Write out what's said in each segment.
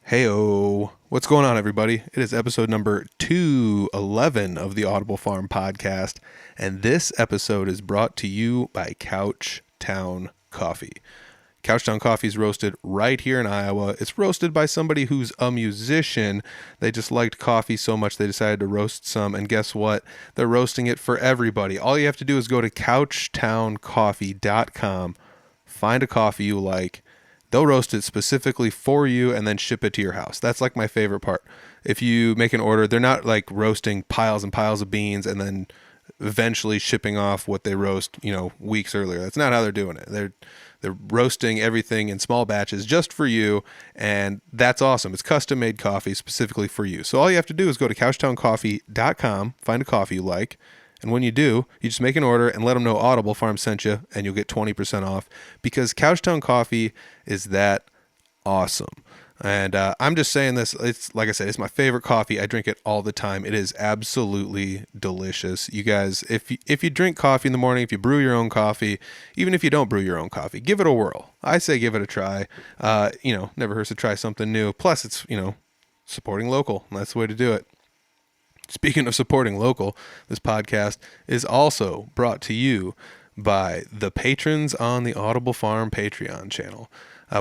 Heyo, what's going on, everybody? It is episode number 211 of the Audible Farm podcast, and this episode is brought to you by Couchtown Coffee. Couchtown Coffee is roasted right here in Iowa. It's roasted by somebody who's a musician. They just liked coffee so much they decided to roast some, and guess what? They're roasting it for everybody. All you have to do is go to couchtowncoffee.com, find a coffee you like. They'll roast it specifically for you and then ship it to your house. That's like my favorite part. If you make an order, they're not like roasting piles and piles of beans and then eventually shipping off what they roast, weeks earlier. That's not how they're doing it. They're roasting everything in small batches just for you, and that's awesome. It's custom made coffee specifically for you. So all you have to do is go to couchtowncoffee.com, find a coffee you like, and when you do, you just make an order and let them know Audible Farm sent you, and you'll get 20% off because Couchtown Coffee is that awesome. And I'm just saying this, it's like I said, it's my favorite coffee. I drink it all the time. It is absolutely delicious. You guys, if you drink coffee in the morning, if you brew your own coffee, even if you don't brew your own coffee, give it a whirl. I say give it a try. Never hurts to try something new. Plus, it's, supporting local. That's the way to do it. Speaking of supporting local, this podcast is also brought to you by the patrons on the Audible Farm Patreon channel.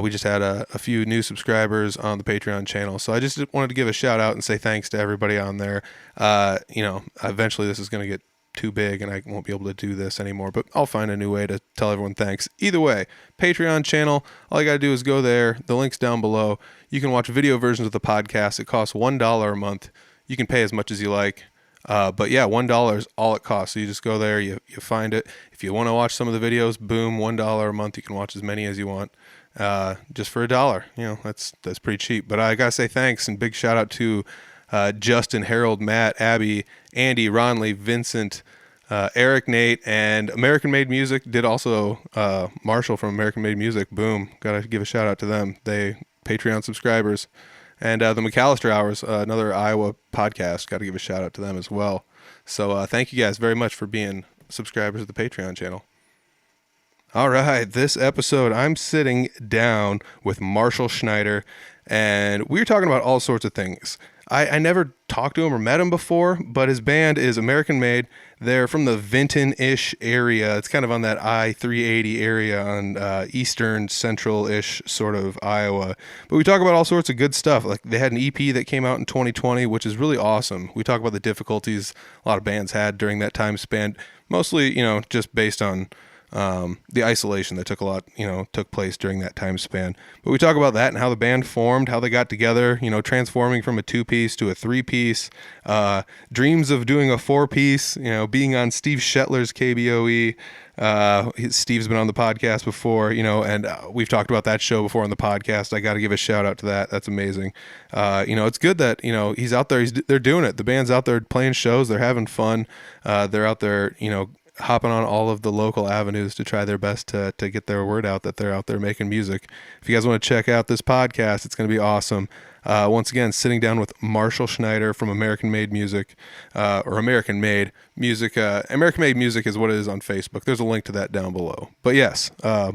We just had a few new subscribers on the Patreon channel, so I just wanted to give a shout out and say thanks to everybody on there. Eventually this is going to get too big and I won't be able to do this anymore, but I'll find a new way to tell everyone thanks. Either way, Patreon channel, all you got to do is go there. The link's down below. You can watch video versions of the podcast. It costs $1 a month. You can pay as much as you like. But yeah, $1 is all it costs. So you just go there, you find it. If you want to watch some of the videos, boom, $1 a month. You can watch as many as you want. Just for $1. That's pretty cheap. But I gotta say thanks and big shout out to Justin, Harold, Matt, Abby, Andy, Ronley, Vincent, Eric, Nate, and American Made Music. Did also Marshall from American Made Music. Boom. Gotta give a shout out to them. They Patreon subscribers. And the McAllister Hours, another Iowa podcast, got to give a shout out to them as well. So thank you guys very much for being subscribers of the Patreon channel. All right, this episode, I'm sitting down with Marshall Schneider, and we're talking about all sorts of things. I never talked to him or met him before, but his band is American Made. They're from the Vinton-ish area. It's kind of on that I-380 area on eastern central-ish sort of Iowa. But we talk about all sorts of good stuff. Like they had an EP that came out in 2020, which is really awesome. We talk about the difficulties a lot of bands had during that time span, mostly, just based on the isolation that took place during that time span. But we talk about that and how the band formed, how they got together, transforming from a 2-piece to a 3-piece, dreams of doing a 4-piece, being on Steve Shetler's KBOE. Steve's been on the podcast before, and we've talked about that show before on the podcast. I got to give a shout out to that. That's amazing. It's good that, he's out there, they're doing it. The band's out there playing shows. They're having fun. They're out there, hopping on all of the local avenues to try their best to get their word out that they're out there making music. If you guys want to check out this podcast, it's going to be awesome. Once again, sitting down with Marshall Schneider from American Made Music, or American Made Music. American Made Music is what it is on Facebook. There's a link to that down below. But yes,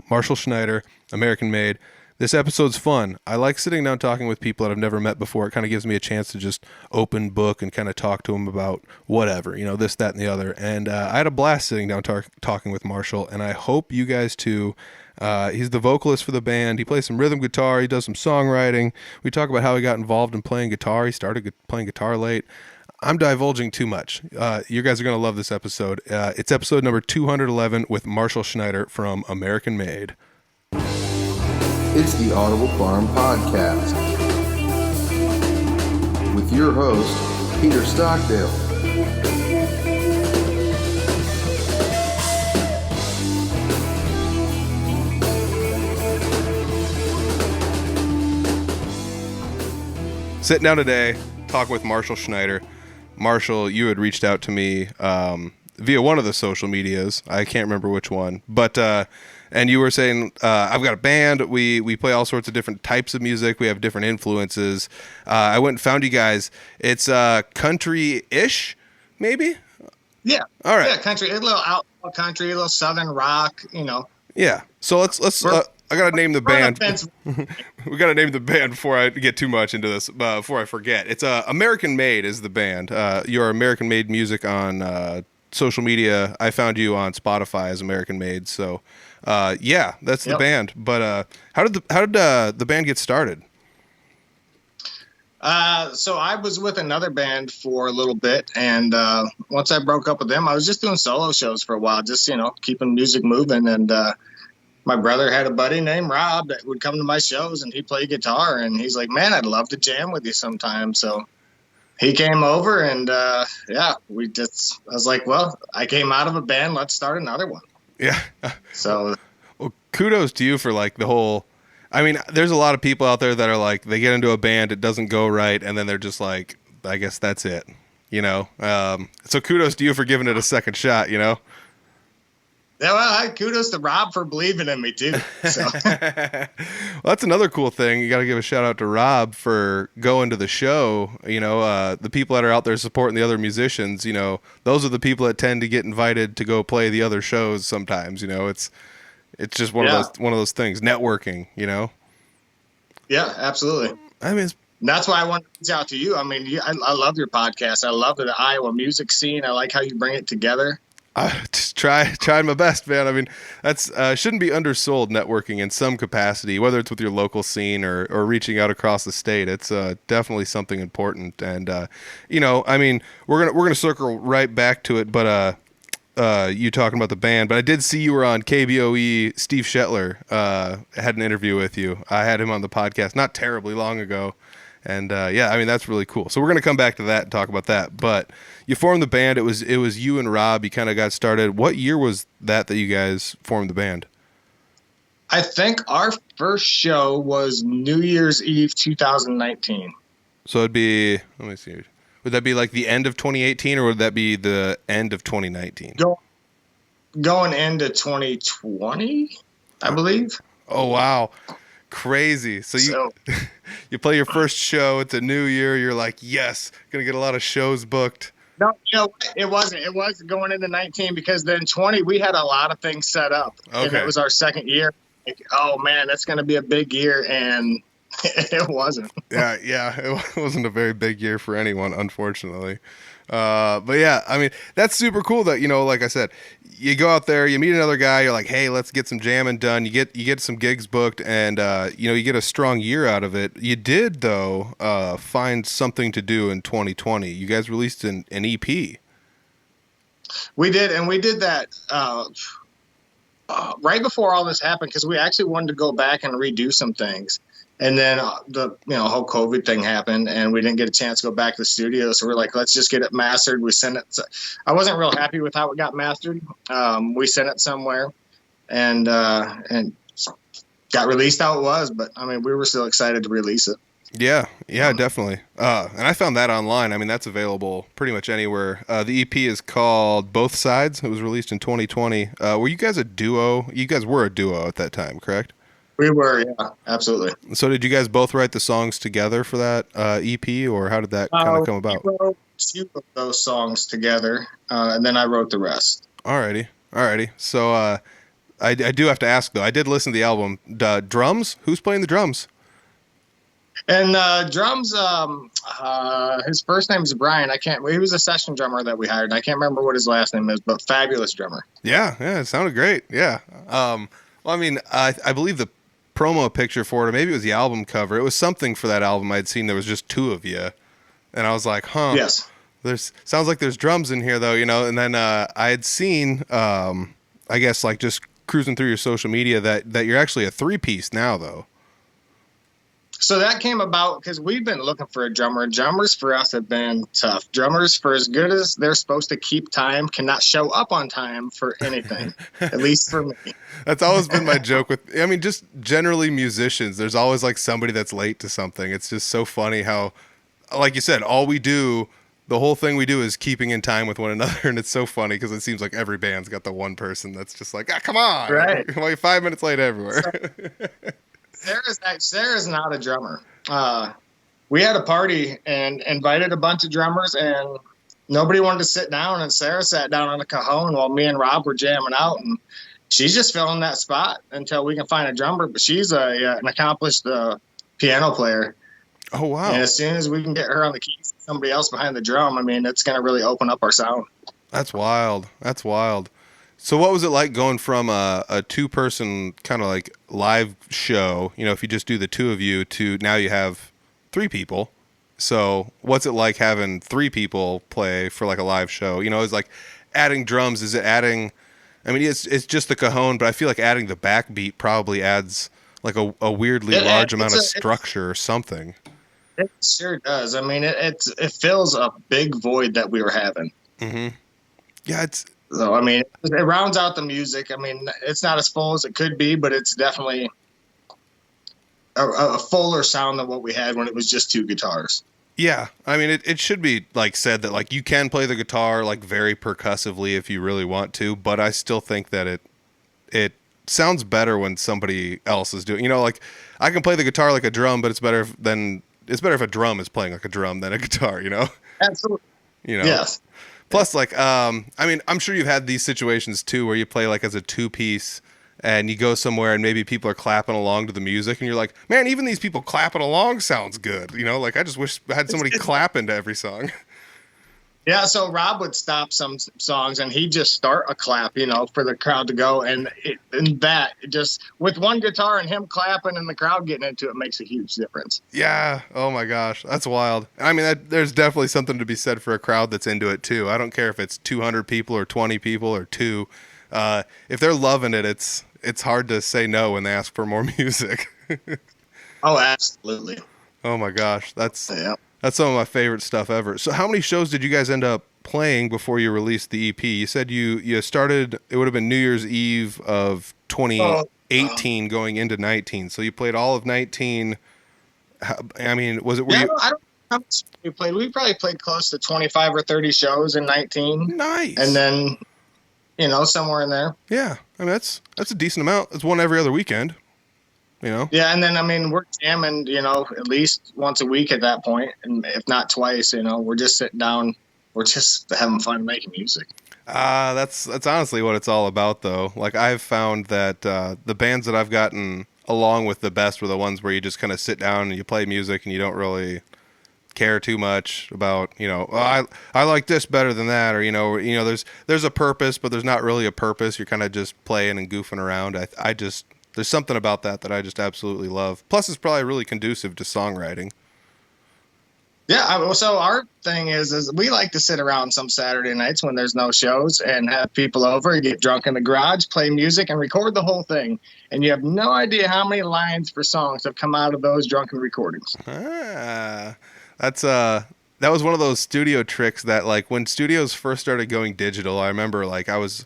Marshall Schneider, American Made. This episode's fun. I like sitting down talking with people that I've never met before. It kind of gives me a chance to just open book and kind of talk to them about whatever, this, that, and the other. And I had a blast sitting down talking with Marshall, and I hope you guys too. He's the vocalist for the band. He plays some rhythm guitar. He does some songwriting. We talk about how he got involved in playing guitar. He started playing guitar late. I'm divulging too much. You guys are going to love this episode. It's episode number 211 with Marshall Schneider from American Made. It's the Audible Farm Podcast with your host, Peter Stockdale. Sitting down today, talking with Marshall Schneider. Marshall, you had reached out to me via one of the social medias. I can't remember which one, but and you were saying, I've got a band. We play all sorts of different types of music. We have different influences. I went and found you guys. It's country-ish, maybe? Yeah. All right. Yeah, country, a little outlaw country, a little southern rock, Yeah. So let's I gotta name the band. offense. We gotta name the band before I get too much into this. Before I forget, it's American Made is the band. Your American Made music on social media. I found you on Spotify as American Made. So, yeah, that's the band. But how did the band get started? So I was with another band for a little bit, and once I broke up with them, I was just doing solo shows for a while, just keeping music moving. And my brother had a buddy named Rob that would come to my shows, and he played guitar, and he's like, "Man, I'd love to jam with you sometime." So he came over, and I was like, "Well, I came out of a band, let's start another one." Yeah. So, well, kudos to you for like the whole. I mean, there's a lot of people out there that are like, they get into a band, it doesn't go right, and then they're just like, I guess that's it, So kudos to you for giving it a second shot, Yeah, well, kudos to Rob for believing in me too. So. Well, that's another cool thing. You got to give a shout out to Rob for going to the show. The people that are out there supporting the other musicians. Those are the people that tend to get invited to go play the other shows. Sometimes, it's just one of those things. Networking, Yeah, absolutely. I mean, that's why I wanted to reach out to you. I mean, I love your podcast. I love the Iowa music scene. I like how you bring it together. Just trying my best, man. I mean, that's shouldn't be undersold, networking in some capacity, whether it's with your local scene or reaching out across the state. It's definitely something important. And I mean, we're gonna circle right back to it, but you talking about the band, but I did see you were on KBOE. Steve Shetler had an interview with you. I had him on the podcast not terribly long ago. And I mean, that's really cool. So we're going to come back to that and talk about that. But you formed the band. It was you and Rob. You kind of got started. What year was that you guys formed the band? I think our first show was New Year's Eve 2019. So it'd be, let me see. Would that be like the end of 2018 or would that be the end of 2019? Going into 2020, I believe. Oh, wow. Crazy. So you play your first show. It's a new year. You're like, yes, gonna get a lot of shows booked. No, it wasn't. It was going into 19 because then 20 we had a lot of things set up. Okay. And it was our second year. Like, oh man, that's gonna be a big year, and it wasn't. Yeah, it wasn't a very big year for anyone, unfortunately. But yeah, I mean, that's super cool that, like I said, you go out there, you meet another guy, you're like, hey, let's get some jamming done. You get some gigs booked and, you get a strong year out of it. You did, though, find something to do in 2020. You guys released an EP. We did. And we did that, right before all this happened, because we actually wanted to go back and redo some things. And then the whole COVID thing happened, and we didn't get a chance to go back to the studio. So we're like, let's just get it mastered. We sent it. I wasn't real happy with how it got mastered. We sent it somewhere, and got released how it was. But I mean, we were still excited to release it. Yeah, definitely. And I found that online. I mean, that's available pretty much anywhere. The EP is called Both Sides. It was released in 2020. Were you guys a duo? You guys were a duo at that time, correct? We were, yeah, absolutely. So did you guys both write the songs together for that EP, or how did that kind of come about? We wrote 2 of those songs together, and then I wrote the rest. Alrighty. So I do have to ask, though. I did listen to the album. Drums? Who's playing the drums? And drums, his first name is Brian. He was a session drummer that we hired. I can't remember what his last name is, but fabulous drummer. Yeah, it sounded great. Yeah. Well, I mean, I believe the promo picture for it, or maybe it was the album cover. It was something for that album I'd seen. There was just 2 of you, and I was like, "Huh." Yes. Sounds like there's drums in here, though, And then I had seen, I guess, like just cruising through your social media that you're actually a 3-piece now, though. So that came about because we've been looking for a drummer. Drummers for us have been tough. Drummers, for as good as they're supposed to keep time, cannot show up on time for anything, at least for me. That's always been my joke with, I mean, just generally musicians. There's always like somebody that's late to something. It's just so funny how, like you said, the whole thing we do is keeping in time with one another. And it's so funny because it seems like every band's got the one person that's just like, come on. Right. Well, you're 5 minutes late everywhere. Sarah's not a drummer. We had a party and invited a bunch of drummers, and nobody wanted to sit down. And Sarah sat down on the cajon while me and Rob were jamming out. And she's just filling that spot until we can find a drummer. But she's an accomplished piano player. Oh, wow. And as soon as we can get her on the keys, somebody else behind the drum, I mean, it's going to really open up our sound. That's wild. That's wild. So what was it like going from a two-person kind of like live show, you know, if you just do the two of you, to now you have three people? So what's it like having three people play for like a live show? You know, it's like adding drums. Is it adding, I mean, it's just the cajon, but I feel like adding the backbeat probably adds like a weirdly large amount of structure or something. It sure does. I mean, it fills a big void that we were having. Mm-hmm. Yeah, so I mean, it rounds out the music. I mean, it's not as full as it could be, but it's definitely a fuller sound than what we had when it was just two guitars. Yeah, I mean, it should be like said that like you can play the guitar like very percussively if you really want to, but I still think that it sounds better when somebody else is doing. You know, like I can play the guitar like a drum, but it's better if a drum is playing like a drum than a guitar. You know. Absolutely. You know. Yes. Plus, like, I mean, I'm sure you've had these situations too, where you play like as a two-piece, and you go somewhere, and maybe people are clapping along to the music, and you're like, man, even these people clapping along sounds good. You know, like I just wish I had somebody clapping to every song. Yeah, so Rob would stop some songs and he'd just start a clap, you know, for the crowd to go. And that just with one guitar and him clapping and the crowd getting into it makes a huge difference. Yeah. Oh my gosh. That's wild. I mean, there's definitely something to be said for a crowd that's into it too. I don't care if it's 200 people or 20 people or two. If they're loving it, it's hard to say no when they ask for more music. Oh, absolutely. Oh my gosh. That's some of my favorite stuff ever. So how many shows did you guys end up playing before you released the EP? You said you started, it would have been New Year's Eve of 2018 going into 19. So you played all of 19. I mean, was it where I don't know how much we played. We probably played close to 25 or 30 shows in 19. Nice. And then, you know, somewhere in there. Yeah. I mean, that's a decent amount. It's one every other weekend. You know? Yeah, and then I mean we're jamming, you know, at least once a week at that point, and if not twice, you know, we're just sitting down, we're just having fun making music. That's honestly what it's all about, though. Like I've found that the bands that I've gotten along with the best were the ones where you just kind of sit down and you play music and you don't really care too much about, you know, oh, I like this better than that, or you know, there's a purpose, but there's not really a purpose. You're kind of just playing and goofing around. I just there's something about that I just absolutely love. Plus, it's probably really conducive to songwriting. Yeah, so our thing is we like to sit around some Saturday nights when there's no shows and have people over, get drunk in the garage, play music, and record the whole thing. And you have no idea how many lines for songs have come out of those drunken recordings. That's that was one of those studio tricks that, like, when studios first started going digital, I remember, like, I was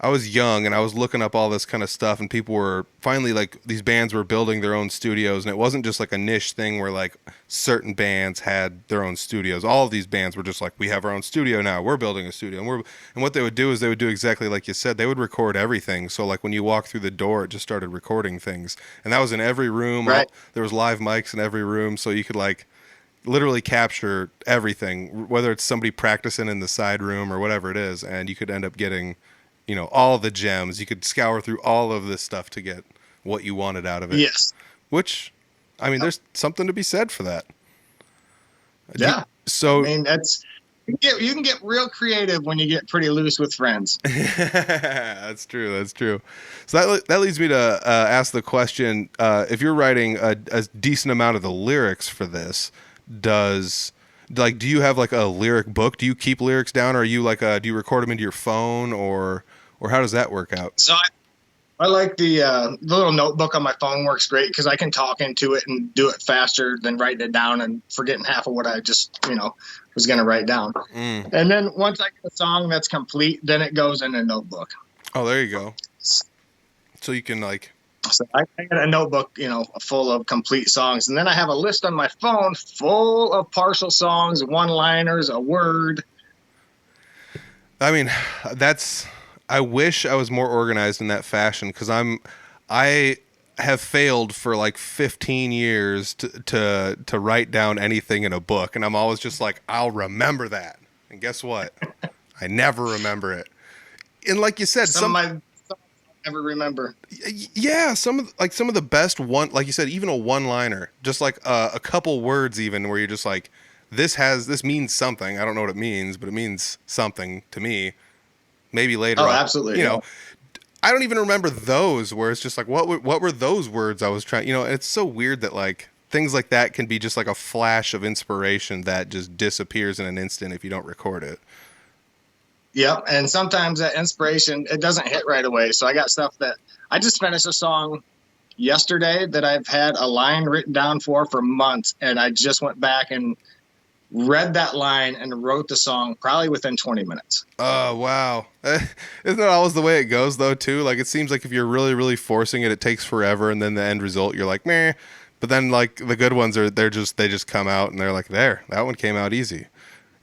young and I was looking up all this kind of stuff, and people were finally, like, these bands were building their own studios, and it wasn't just like a niche thing where like certain bands had their own studios. All of these bands were just like, we have our own studio now, we're building a studio. And what they would do is they would do exactly like you said. They would record everything. So like when you walk through the door, it just started recording things, and that was in every room. Right. There was live mics in every room, so you could like literally capture everything, whether it's somebody practicing in the side room or whatever it is, and you could end up getting, you know, all the gems. You could scour through all of this stuff to get what you wanted out of it. Yes. Which, I mean, there's something to be said for that. Yeah. So, I mean, you can get real creative when you get pretty loose with friends. That's true. So that leads me to ask the question, if you're writing a decent amount of the lyrics for this, do you have like a lyric book? Do you keep lyrics down, or are you like do you record them into your phone, or how does that work out? So I like the little notebook on my phone works great because I can talk into it and do it faster than writing it down and forgetting half of what I just, you know, was going to write down. And then once I get a song that's complete, then it goes in a notebook. Oh, there you go. So you can like. So I got a notebook, you know, full of complete songs. And then I have a list on my phone full of partial songs, one-liners, a word. I mean, I wish I was more organized in that fashion, because I have failed for like 15 years to write down anything in a book. And I'm always just like, I'll remember that. And guess what? I never remember it. And like you said, Some of my Ever remember. Yeah, some of the best one, like you said, even a one liner, just like a couple words, even where you're just like, this means something. I don't know what it means, but it means something to me. Maybe later, Oh, absolutely. Yeah. I don't even remember those where it's just like, what were those words I was trying. It's so weird that like things like that can be just like a flash of inspiration that just disappears in an instant if you don't record it. Yep. And sometimes that inspiration, it doesn't hit right away. So I got stuff that I just finished a song yesterday that I've had a line written down for months. And I just went back and read that line and wrote the song probably within 20 minutes. Oh, wow. Isn't that always the way it goes, though, too? Like, it seems like if you're really, really forcing it, it takes forever, and then the end result, you're like, meh. But then, like, the good ones they just come out, and they're like, there, that one came out easy,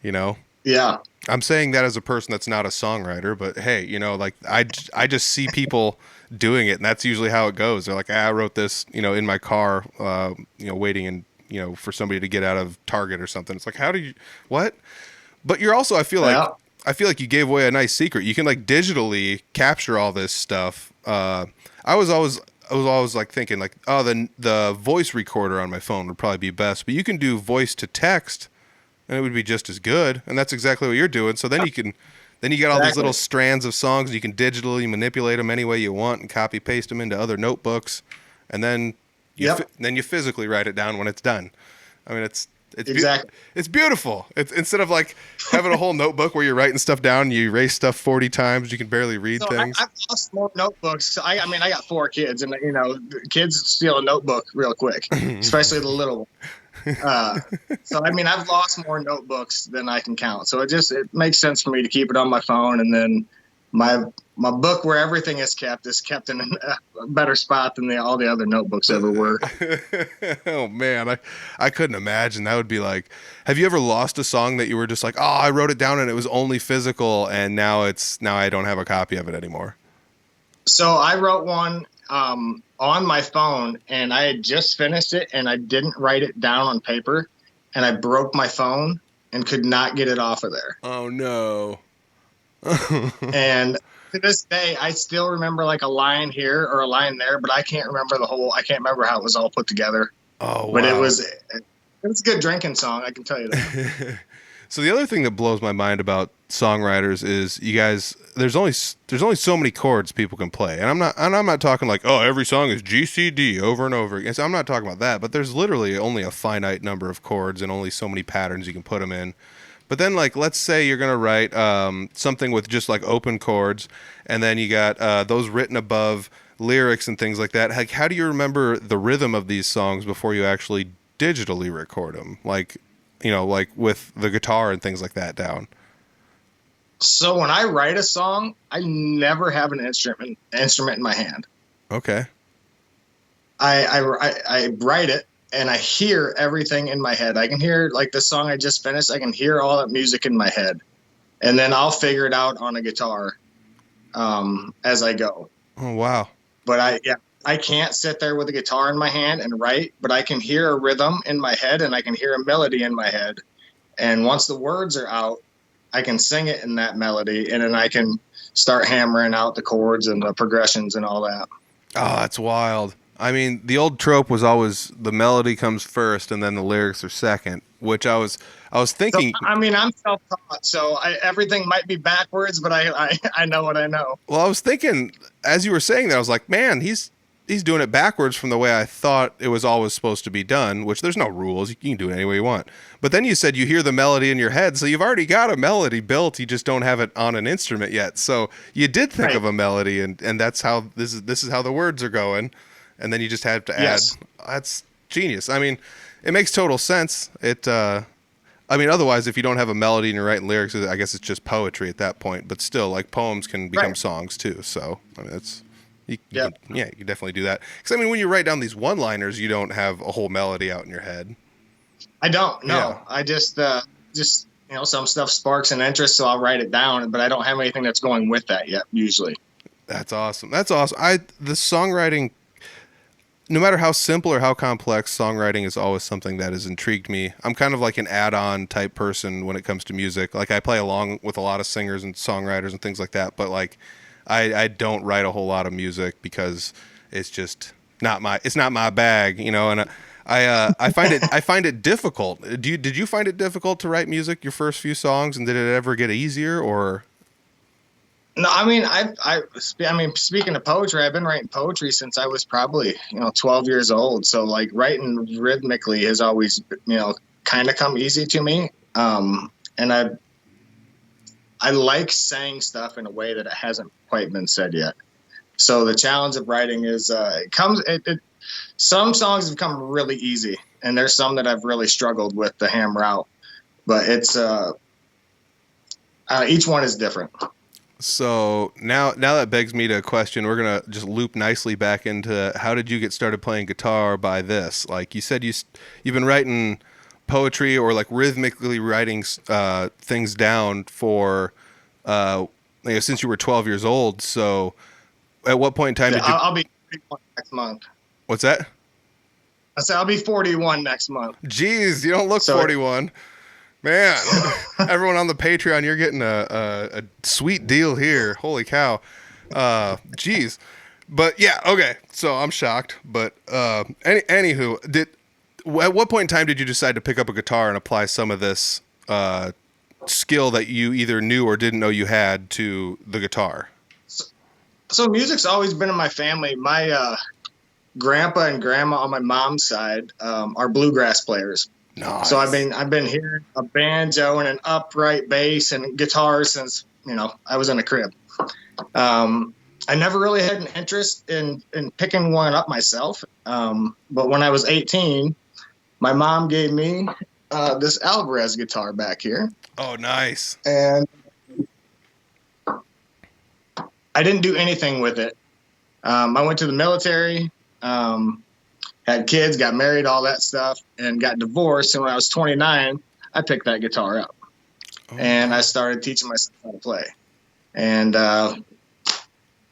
you know? Yeah. I'm saying that as a person that's not a songwriter, but hey, like, I just see people doing it, and that's usually how it goes. They're like, I wrote this, in my car, waiting and, for somebody to get out of Target or something. It's like, how do you, what? But you're also, I feel like you gave away a nice secret. You can like digitally capture all this stuff. I was always like thinking like, oh, the voice recorder on my phone would probably be best, but you can do voice to text, and it would be just as good. And that's exactly what you're doing. So then you get all these little strands of songs. You can digitally manipulate them any way you want and copy paste them into other notebooks, and then you physically write it down when it's done. I mean, it's exactly. It's beautiful. It's instead of like having a whole notebook where you're writing stuff down, you erase stuff 40 times, you can barely read things. I've lost more notebooks. I mean, I got 4 kids, and kids steal a notebook real quick, especially the little one. So I mean, I've lost more notebooks than I can count. So it makes sense for me to keep it on my phone, and then my book where everything is kept in a better spot than all the other notebooks ever were. Oh man, I couldn't imagine. That would be like, have you ever lost a song that you were just like, oh, I wrote it down and it was only physical, and now I don't have a copy of it anymore? So I wrote one on my phone, and I had just finished it, and I didn't write it down on paper, and I broke my phone and could not get it off of there. Oh no. And to this day, I still remember like a line here or a line there, but I can't remember how it was all put together. Oh, wow. But it was a good drinking song, I can tell you that. So the other thing that blows my mind about songwriters is you guys, there's only so many chords people can play. And I'm not talking like, oh, every song is G, C, D over and over again. So I'm not talking about that, but there's literally only a finite number of chords and only so many patterns you can put them in. But then, like, let's say you're going to write something with just, like, open chords, and then you got those written above lyrics and things like that. Like, how do you remember the rhythm of these songs before you actually digitally record them? Like, like with the guitar and things like that down. So when I write a song, I never have an instrument in my hand. Okay. I write it, and I hear everything in my head. I can hear, like, the song I just finished, I can hear all that music in my head. And then I'll figure it out on a guitar as I go. Oh, wow. But I can't sit there with a guitar in my hand and write, but I can hear a rhythm in my head, and I can hear a melody in my head. And once the words are out, I can sing it in that melody, and then I can start hammering out the chords and the progressions and all that. Oh, that's wild. I mean, the old trope was always the melody comes first and then the lyrics are second, which I was thinking. So, I mean, I'm self-taught, so everything might be backwards, but I know what I know. Well, I was thinking, as you were saying that, I was like, man, he's doing it backwards from the way I thought it was always supposed to be done, which there's no rules. You can do it any way you want. But then you said you hear the melody in your head, so you've already got a melody built. You just don't have it on an instrument yet. So you did think of a melody, and that's how this is how the words are going. And then you just have to add. Yes. That's genius. I mean, it makes total sense. Otherwise, if you don't have a melody and you're writing lyrics, I guess it's just poetry at that point. But still, like, poems can become songs too. So, I mean, you can definitely do that. Because, I mean, when you write down these one-liners, you don't have a whole melody out in your head. I don't, no. Yeah. I just some stuff sparks an interest, so I'll write it down, but I don't have anything that's going with that yet, usually. That's awesome. The songwriting, no matter how simple or how complex, songwriting is always something that has intrigued me. I'm kind of like an add-on type person when it comes to music. Like, I play along with a lot of singers and songwriters and things like that, but like, I don't write a whole lot of music because it's just not my bag, you know. And I find it difficult. Did you find it difficult to write music your first few songs, and did it ever get easier or? No, I mean, I mean, speaking of poetry, I've been writing poetry since I was probably, 12 years old. So like writing rhythmically has always, kind of come easy to me. And I like saying stuff in a way that it hasn't quite been said yet. So the challenge of writing is, some songs have come really easy, and there's some that I've really struggled with to hammer out, but it's, each one is different. So now that begs me to question. We're gonna just loop nicely back into how did you get started playing guitar by this? Like you said, you've been writing poetry or like rhythmically writing things down for since you were 12 years old. So at what point in time did you? I'll be 41 next month. What's that? I said I'll be 41 next month. Jeez, you don't look 41. Man, everyone on the Patreon, you're getting a sweet deal here. Holy cow. Geez. But yeah, okay. So I'm shocked. But anywho, at what point in time did you decide to pick up a guitar and apply some of this skill that you either knew or didn't know you had to the guitar? So music's always been in my family. My grandpa and grandma on my mom's side are bluegrass players. Nice. So I've been hearing a banjo and an upright bass and guitar since I was in a crib. I never really had an interest in picking one up myself. But when I was 18, my mom gave me this Alvarez guitar back here. Oh, nice. And I didn't do anything with it. I went to the military. Had kids, got married, all that stuff, and got divorced. And when I was 29, I picked that guitar up. And I started teaching myself how to play. And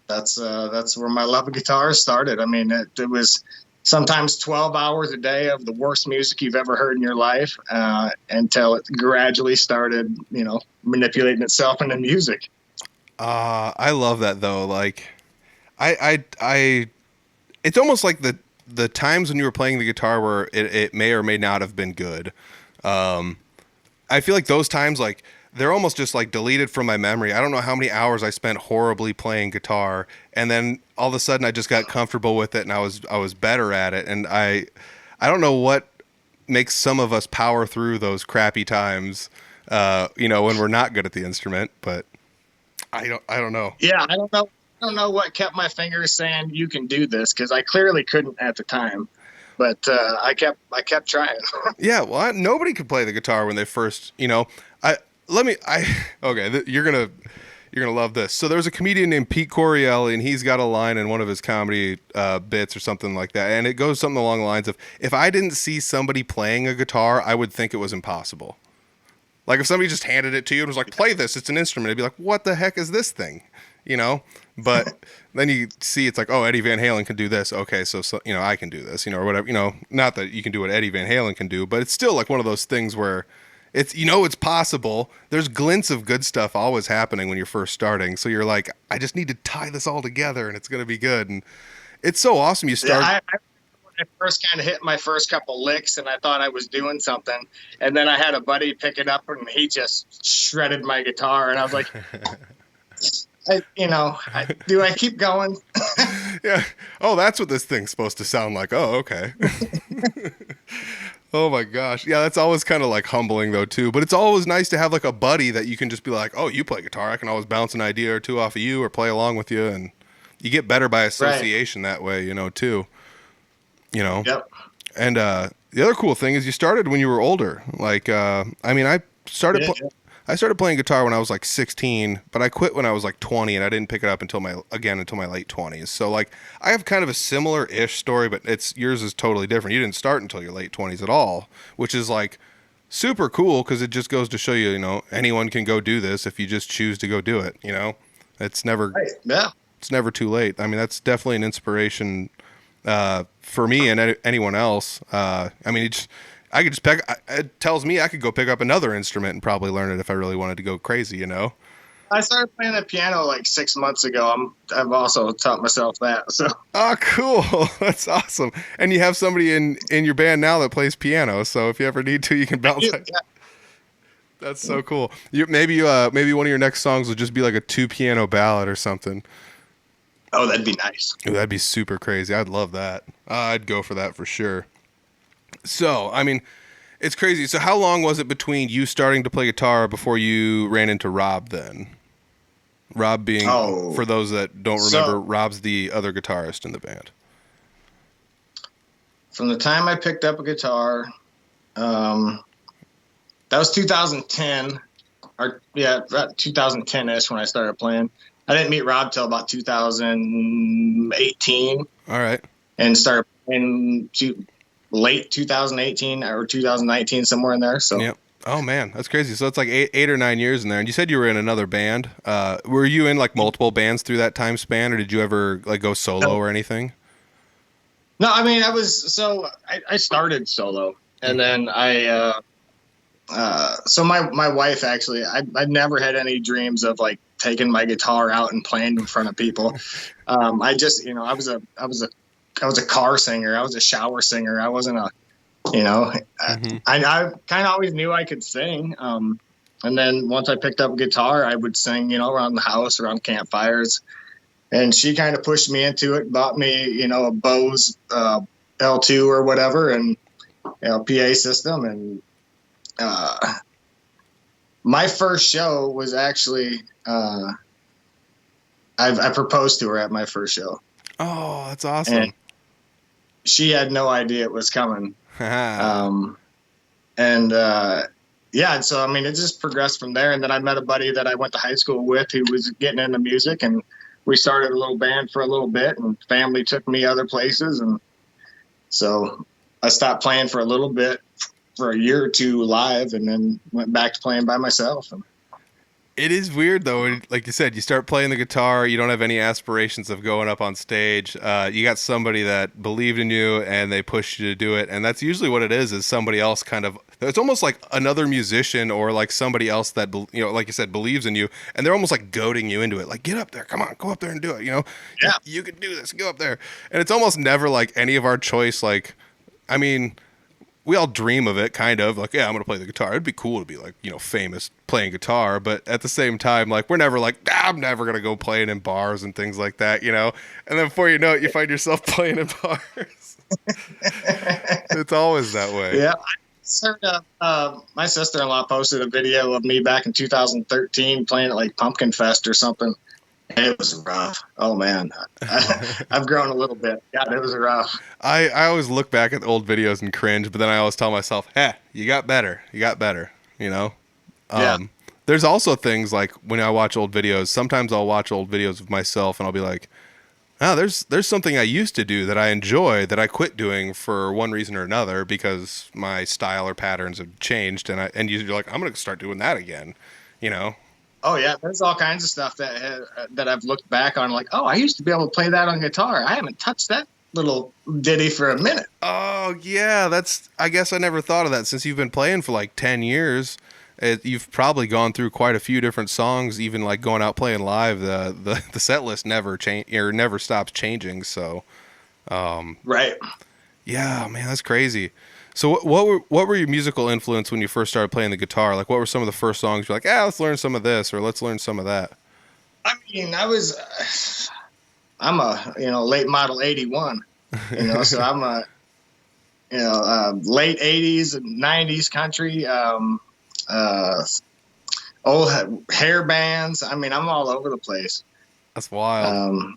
that's where my love of guitar started. I mean, it was sometimes 12 hours a day of the worst music you've ever heard in your life until it gradually started, manipulating itself into music. I love that, though. Like, it's almost like the times when you were playing the guitar where it may or may not have been good. I feel like those times, like, they're almost just like deleted from my memory. I don't know how many hours I spent horribly playing guitar, and then all of a sudden I just got comfortable with it and I was better at it. And I don't know what makes some of us power through those crappy times, when we're not good at the instrument, but I don't know. Yeah, I don't know what kept my fingers saying you can do this, because I clearly couldn't at the time, but I kept trying. Yeah, well, nobody could play the guitar when they first, you're gonna love this. So there's a comedian named Pete Corielli, and he's got a line in one of his comedy bits or something like that, and it goes something along the lines of, if I didn't see somebody playing a guitar, I would think it was impossible. Like if somebody just handed it to you and was like, play this, it's an instrument, I'd be like, what the heck is this thing? But then you see it's like, oh, Eddie Van Halen can do this. Okay, so I can do this, or whatever. Not that you can do what Eddie Van Halen can do, but it's still like one of those things where it's it's possible. There's glints of good stuff always happening when you're first starting. So you're like, I just need to tie this all together and it's going to be good. And it's so awesome. You start. Yeah, when I first kind of hit my first couple licks and I thought I was doing something, and then I had a buddy pick it up and he just shredded my guitar, and I was like, do I keep going? Yeah. Oh, that's what this thing's supposed to sound like. Oh, okay. Oh my gosh. Yeah, that's always kind of like humbling though too. But it's always nice to have like a buddy that you can just be like, oh, you play guitar, I can always bounce an idea or two off of you or play along with you, and you get better by association that way, too. Yep. And the other cool thing is you started when you were older. Like I started playing guitar when I was like 16, but I quit when I was like 20, and I didn't pick it up until my late 20s. So like I have kind of a similar-ish story, but yours is totally different. You didn't start until your late 20s at all, which is like super cool because it just goes to show you, anyone can go do this if you just choose to go do it. It's never it's never too late. I mean, that's definitely an inspiration for me and anyone else. It tells me I could go pick up another instrument and probably learn it if I really wanted to go crazy, I started playing the piano like 6 months ago. I've also taught myself that. So Oh, cool. That's awesome. And you have somebody in your band now that plays piano. So if you ever need to, you can bounce. yeah. That's so cool. Maybe one of your next songs will just be like a 2 piano ballad or something. Oh, that'd be nice. Ooh, that'd be super crazy. I'd love that. I'd go for that for sure. So, I mean, it's crazy. So how long was it between you starting to play guitar before you ran into Rob then? Rob being, for those that don't remember, Rob's the other guitarist in the band. From the time I picked up a guitar, that was 2010, or 2010-ish when I started playing. I didn't meet Rob till about 2018. All right. And started playing late 2018 or 2019, somewhere in there. So. Yep. Oh man, that's crazy. So it's like eight or 9 years in there. And you said you were in another band. Were you in like multiple bands through that time span, or did you ever like go solo or anything? No, I mean, I started solo, and then so my wife actually, I never had any dreams of like taking my guitar out and playing in front of people. I just, I was a car singer. I was a shower singer. I wasn't a, I kind of always knew I could sing. And then once I picked up a guitar, I would sing, around the house, around campfires. And she kind of pushed me into it, bought me, a Bose L2 or whatever, and PA system. And my first show was actually I proposed to her at my first show. Oh, that's awesome. And she had no idea it was coming. So I mean, it just progressed from there. And then I met a buddy that I went to high school with who was getting into music, and we started a little band for a little bit, and family took me other places. And so I stopped playing for a little bit, for a year or two live, and then went back to playing by myself. And it is weird though. Like you said, you start playing the guitar, you don't have any aspirations of going up on stage. You got somebody that believed in you and they pushed you to do it. And that's usually what it is somebody else kind of, it's almost like another musician or like somebody else that, like you said, believes in you, and they're almost like goading you into it. Like, get up there, come on, go up there and do it. Yeah. You can do this, go up there. And it's almost never like any of our choice. Like, I mean, we all dream of it, kind of like, yeah, I'm gonna play the guitar. It'd be cool to be like, famous playing guitar, but at the same time, like, we're never like, I'm never gonna go playing in bars and things like that, And then before you know it, you find yourself playing in bars. It's always that way. Yeah, my sister-in-law posted a video of me back in 2013 playing at like Pumpkin Fest or something. It was rough. Oh man, I've grown a little bit. God, it was rough. I always look back at the old videos and cringe, but then I always tell myself, "Hey, you got better. You got better." Yeah. There's also things like when I watch old videos. Sometimes I'll watch old videos of myself, and I'll be like, "Oh, there's something I used to do that I enjoy that I quit doing for one reason or another because my style or patterns have changed." And you're like, "I'm gonna start doing that again," Oh yeah, there's all kinds of stuff that I've looked back on, like, oh, I used to be able to play that on guitar. I haven't touched that little ditty for a minute. Oh yeah, I guess I never thought of that. Since you've been playing for like 10 years, you've probably gone through quite a few different songs. Even like going out playing live, the set list never never stops changing. So, right. Yeah, man, that's crazy. So what were your musical influence when you first started playing the guitar? Like, what were some of the first songs you're like, let's learn some of this, or let's learn some of that? I mean, I'm a, late model 81, so I'm a, late 80s and 90s country, old hair bands. I mean, I'm all over the place. That's wild.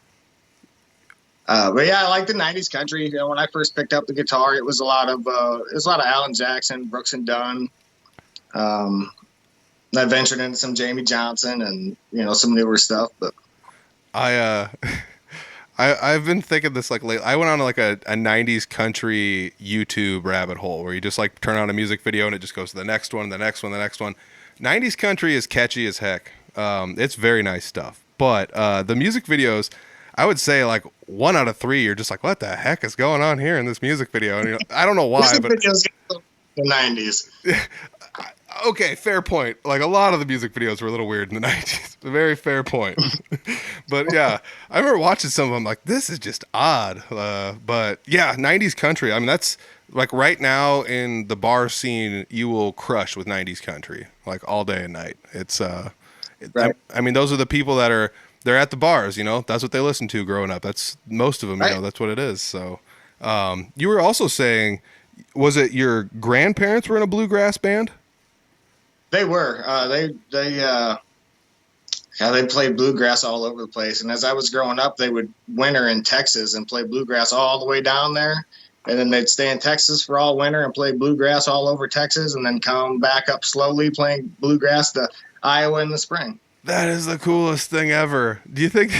But yeah, I like the 90s country. When I first picked up the guitar, it was a lot of Alan Jackson, Brooks and Dunn. I ventured into some Jamie Johnson and, some newer stuff, but I've been thinking this like lately. I went on like a 90s country YouTube rabbit hole where you just like turn on a music video and it just goes to the next one, the next one, the next one. 90s country is catchy as heck. It's very nice stuff, but the music videos, I would say like 1 out of 3, you're just like, what the heck is going on here in this music video? And I don't know why, but videos the 90s. Okay, fair point. Like a lot of the music videos were a little weird in the 90s. Very fair point. But yeah, I remember watching some of them like this is just odd. But yeah, 90s country. I mean, that's like right now in the bar scene, you will crush with 90s country like all day and night. It's Right. I mean, those are the people that are they're at the bars. You know, that's what they listen to growing up. That's most of them. You Right. know, that's what it is. So, you were also saying, was it your grandparents were in a bluegrass band? They were. Yeah, they played bluegrass all over the place. And as I was growing up, they would winter in Texas and play bluegrass all the way down there. And then they'd stay in Texas for all winter and play bluegrass all over Texas, and then come back up slowly playing bluegrass to Iowa in the spring. That is the coolest thing ever. Do you think?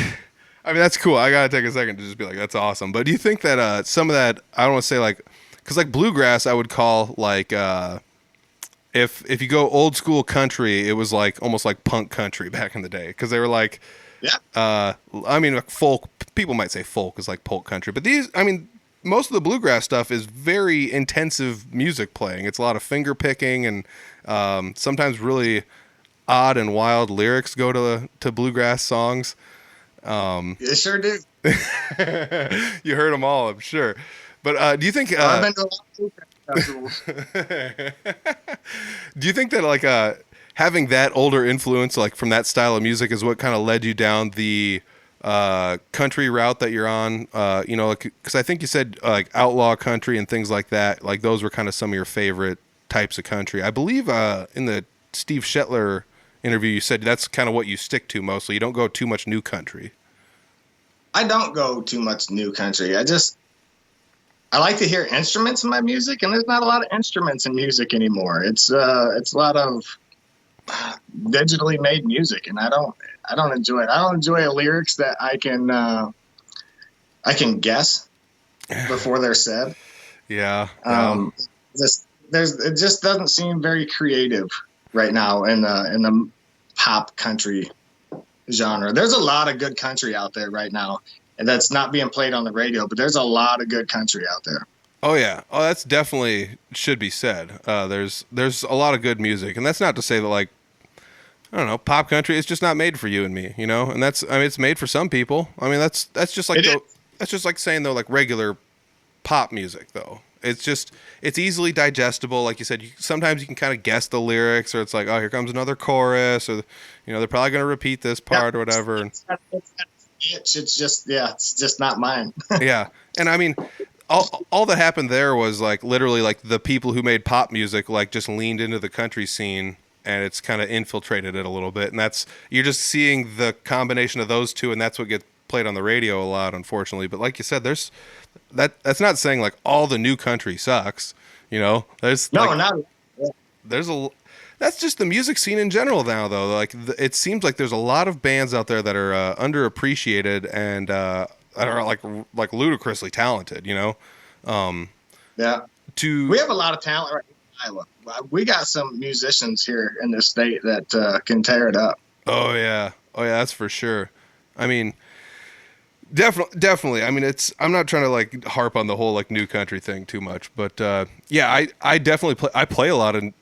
I mean, that's cool. I gotta take a second to just be like, that's awesome. But do you think that some of that, I don't want to say like, because like bluegrass, I would call like if you go old school country, it was like almost like punk country back in the day because they were like, Yeah. I mean, like folk. People might say folk is like folk country, but these, I mean, most of the bluegrass stuff is very intensive music playing. It's a lot of finger picking and sometimes really odd and wild lyrics go to bluegrass songs. You sure do. You heard them all, I'm sure. But do you think? I've been to a lot of bluegrass festivals. Do you think that like having that older influence, like from that style of music, is what kind of led you down the country route that you're on? You know, because I think you said like outlaw country and things like that. Like those were kind of some of your favorite types of country. I believe in the Steve Shetler interview, you said that's kind of what you stick to mostly. You don't go too much new country. I don't go too much new country. I like to hear instruments in my music, and there's not a lot of instruments in music anymore. It's a lot of digitally made music, and I don't enjoy it. I don't enjoy lyrics that I can guess before they're said. Yeah. It just doesn't seem very creative right now in the pop country genre. There's a lot of good country out there right now, and that's not being played on the radio, but there's a lot of good country out there. Oh yeah. Oh, that's definitely should be said. There's a lot of good music, and that's not to say that like I don't know, pop country is just not made for you and me, you know. And that's I mean it's made for some people. I mean that's just like that's just like saying though like regular pop music though. It's easily digestible. Like you said, sometimes you can kind of guess the lyrics, or it's like, oh, here comes another chorus, or you know they're probably going to repeat this part or whatever. It's just not mine. Yeah, and I mean, all that happened there was like literally like the people who made pop music like just leaned into the country scene, and it's kind of infiltrated it a little bit, and that's you're just seeing the combination of those two, and that's what gets played on the radio a lot, unfortunately. But like you said, that's not saying like all the new country sucks, you know. There's No, like, not. Yeah. there's a that's just the music scene in general now though. Like it seems like there's a lot of bands out there that are underappreciated and that are like ludicrously talented, you know. Yeah. We have a lot of talent right in Iowa. We got some musicians here in this state that can tear it up. Oh yeah, that's for sure. I mean, definitely. I mean, I'm not trying to like harp on the whole like new country thing too much, but yeah, I definitely play a lot of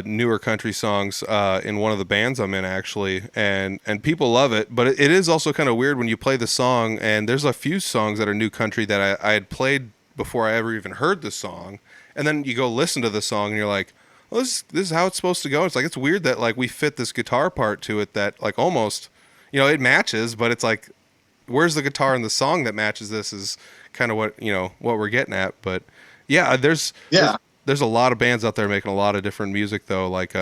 newer country songs in one of the bands I'm in actually, and people love it. But it is also kind of weird when you play the song, and there's a few songs that are new country that I had played before I ever even heard the song, and then you go listen to the song and you're like, well, this is how it's supposed to go. It's like it's weird that like we fit this guitar part to it that like almost, you know, it matches, but it's like, where's the guitar in the song that matches this is kind of what, you know, what we're getting at. But yeah, there's a lot of bands out there making a lot of different music though. Like,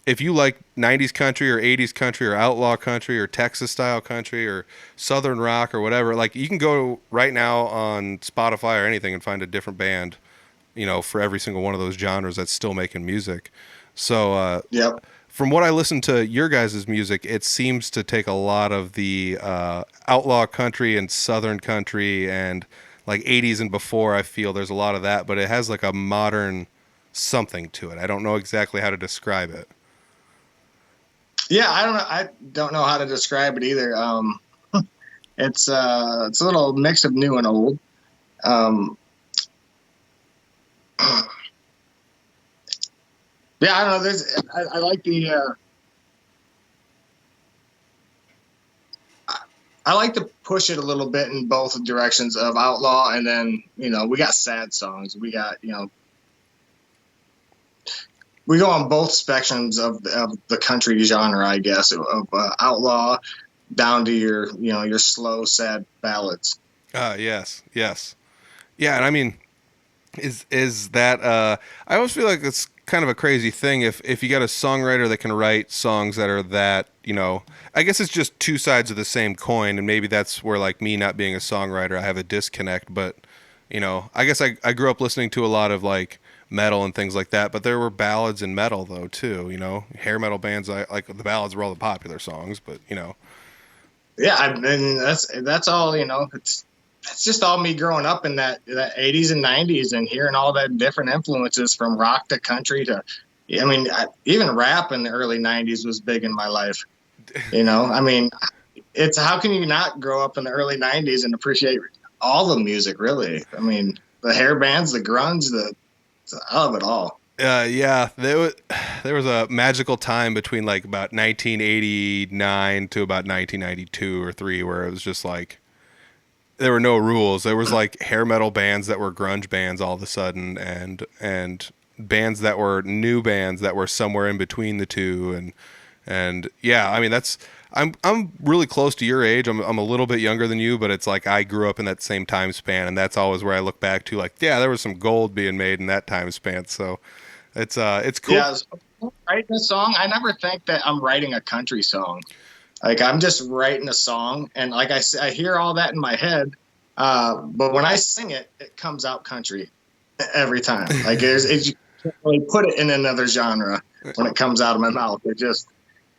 if you like 90s country or 80s country or outlaw country or Texas style country or Southern rock or whatever, like you can go right now on Spotify or anything and find a different band, you know, for every single one of those genres that's still making music. So, Yep. From what I listen to your guys' music, it seems to take a lot of the outlaw country and Southern country and like 80s and before. I feel there's a lot of that, but it has like a modern something to it. I don't know exactly how to describe it. Yeah, I don't know how to describe it either. It's a little mix of new and old. Yeah, I don't know. I like the I like to push it a little bit in both directions of outlaw, and then we got sad songs. We got we go on both spectrums of the country genre, I guess, of outlaw down to your slow, sad ballads. Yes, yes, yeah. And I mean, is that I always feel like it's kind of a crazy thing if you got a songwriter that can write songs that are that, I guess it's just two sides of the same coin, and maybe that's where, like, me not being a songwriter, I have a disconnect. But I guess I grew up listening to a lot of like metal and things like that, but there were ballads in metal though too. Hair metal bands, like the ballads were all the popular songs, but Yeah, I mean that's all. It's just all me growing up in that 80s and 90s and hearing all that different influences from rock to country to, I mean, even rap in the early 90s was big in my life. I mean, it's how can you not grow up in the early 90s and appreciate all the music, really? I mean, the hair bands, the grunge, I love it all. Yeah, there was a magical time between like about 1989 to about 1992 or 3 where it was just like there were no rules. There was like hair metal bands that were grunge bands all of a sudden, and bands that were new bands that were somewhere in between the two, and yeah, I mean I'm really close to your age. I'm a little bit younger than you, but it's like I grew up in that same time span, and that's always where I look back to, like, yeah, there was some gold being made in that time span. So it's cool. Yeah, writing a song, I never think that I'm writing a country song. Like, I'm just writing a song, and like I hear all that in my head, but when I sing it, it comes out country every time. Like, you can't really put it in another genre when it comes out of my mouth.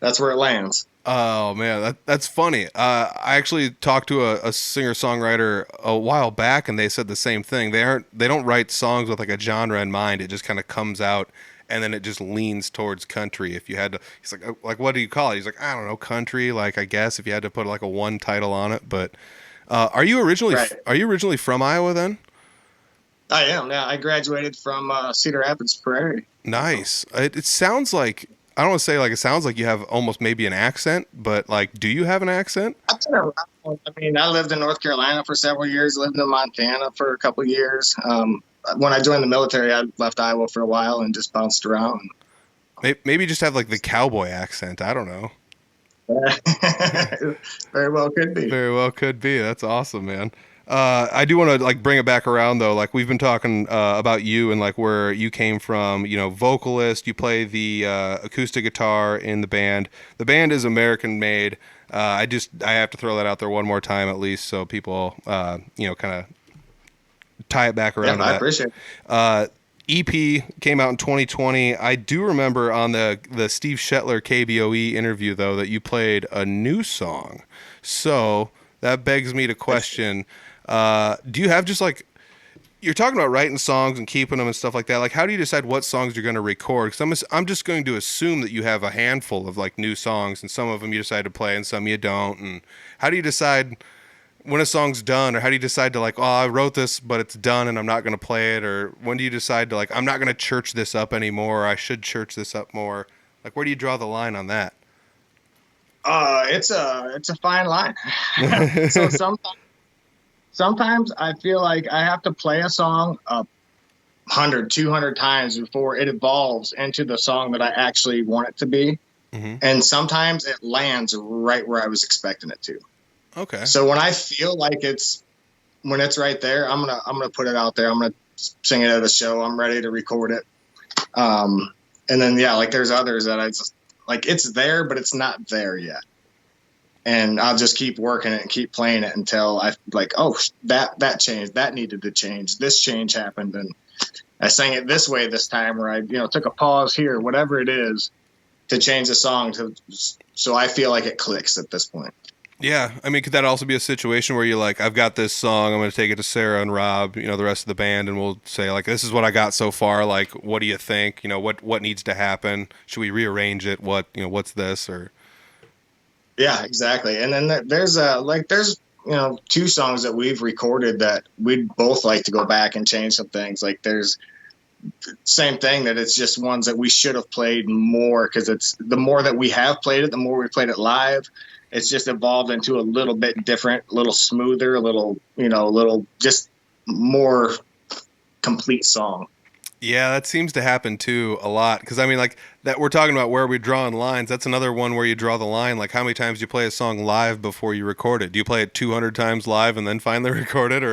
That's where it lands. Oh man, that's funny. I actually talked to a singer-songwriter a while back, and they said the same thing. They don't write songs with like a genre in mind. It just kind of comes out, and then it just leans towards country. If you had to, he's like, what do you call it? He's like, I don't know, country. Like, I guess if you had to put like a one title on it. But are you originally from Iowa then? I am. Yeah, I graduated from Cedar Rapids Prairie. Nice. It sounds like, I don't want to say like it sounds like you have almost maybe an accent, but like, do you have an accent? I mean, I lived in North Carolina for several years, lived in Montana for a couple of years. When I joined the military, I left Iowa for a while and just bounced around. Maybe just have like the cowboy accent. I don't know. Very well could be. Very well could be. That's awesome, man. I do want to like bring it back around though. Like, we've been talking about you and like where you came from. Vocalist. You play the acoustic guitar in the band. The band is American made. I have to throw that out there one more time at least, so people kind of tie it back around. Yeah, I appreciate it. EP came out in 2020. I do remember on the Steve Shetler KBOE interview though that you played a new song. So that begs me to question. Do you have just like, you're talking about writing songs and keeping them and stuff like that. Like, how do you decide what songs you're going to record? Because I'm just going to assume that you have a handful of like new songs, and some of them you decide to play and some you don't. And how do you decide when a song's done, or how do you decide to like, oh, I wrote this, but it's done and I'm not going to play it? Or when do you decide to like, I'm not going to church this up anymore, or I should church this up more? Like, where do you draw the line on that? It's a fine line. So sometimes I feel like I have to play a song 100, 200 times before it evolves into the song that I actually want it to be. Mm-hmm. And sometimes it lands right where I was expecting it to. Okay. So when I feel like when it's right there, I'm gonna put it out there. I'm gonna sing it at a show. I'm ready to record it. And then like there's others that I just like, it's there, but it's not there yet. And I'll just keep working it and keep playing it until I like, oh, that changed. That needed to change. This change happened, and I sang it this way this time, or I took a pause here, whatever it is, to change the song so I feel like it clicks at this point. Yeah, I mean, could that also be a situation where you're like, I've got this song, I'm going to take it to Sarah and Rob, the rest of the band, and we'll say like, this is what I got so far. Like, what do you think? What needs to happen? Should we rearrange it? What's this? Or yeah, exactly. And then there's two songs that we've recorded that we'd both like to go back and change some things. Like there's same thing, that it's just ones that we should have played more, because it's the more that we have played it, the more we played it live. It's just evolved into a little bit different, a little smoother, a little, a little just more complete song. Yeah, that seems to happen too a lot. Because I mean, like that we're talking about where we draw in lines. That's another one where you draw the line. Like how many times do you play a song live before you record it? Do you play it 200 times live and then finally record it,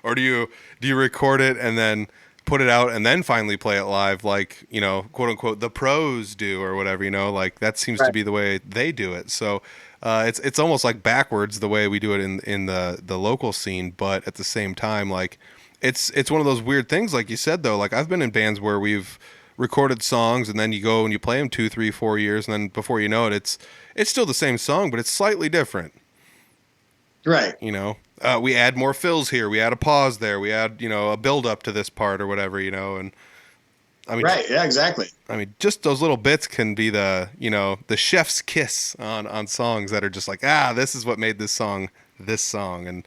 or do you record it and then put it out and then finally play it live, like quote unquote the pros do or whatever? Like that seems to Right. be the way they do it. So it's almost like backwards the way we do it in the local scene, but at the same time, like it's one of those weird things, like you said though. Like I've been in bands where we've recorded songs and then you go and you play them 2, 3, 4 years, and then before you know it, it's still the same song, but it's slightly different. Right. We add more fills here, we add a pause there, we add a build up to this part or whatever, and I mean, Right. Yeah, exactly. I mean, just those little bits can be the chef's kiss on songs that are just like, this is what made this song. And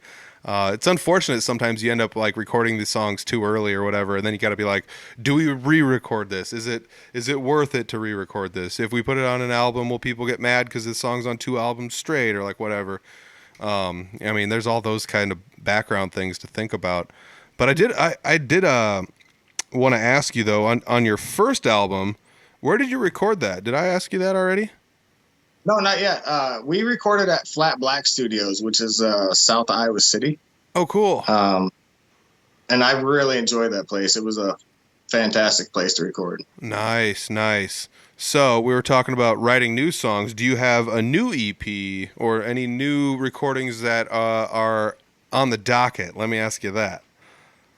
it's unfortunate sometimes you end up like recording these songs too early or whatever, and then you got to be like, do we re-record this? Is it worth it to re-record this? If we put it on an album, will people get mad because this song's on 2 albums straight or like whatever? I mean, there's all those kind of background things to think about. But I did want to ask you though, on your first album, where did you record that? Did I ask you that already? No, not yet. We recorded at Flat Black Studios, which is South Iowa City. Oh, cool. And I really enjoyed that place. It was a fantastic place to record. Nice. So we were talking about writing new songs. Do you have a new EP or any new recordings that are on the docket? Let me ask you that.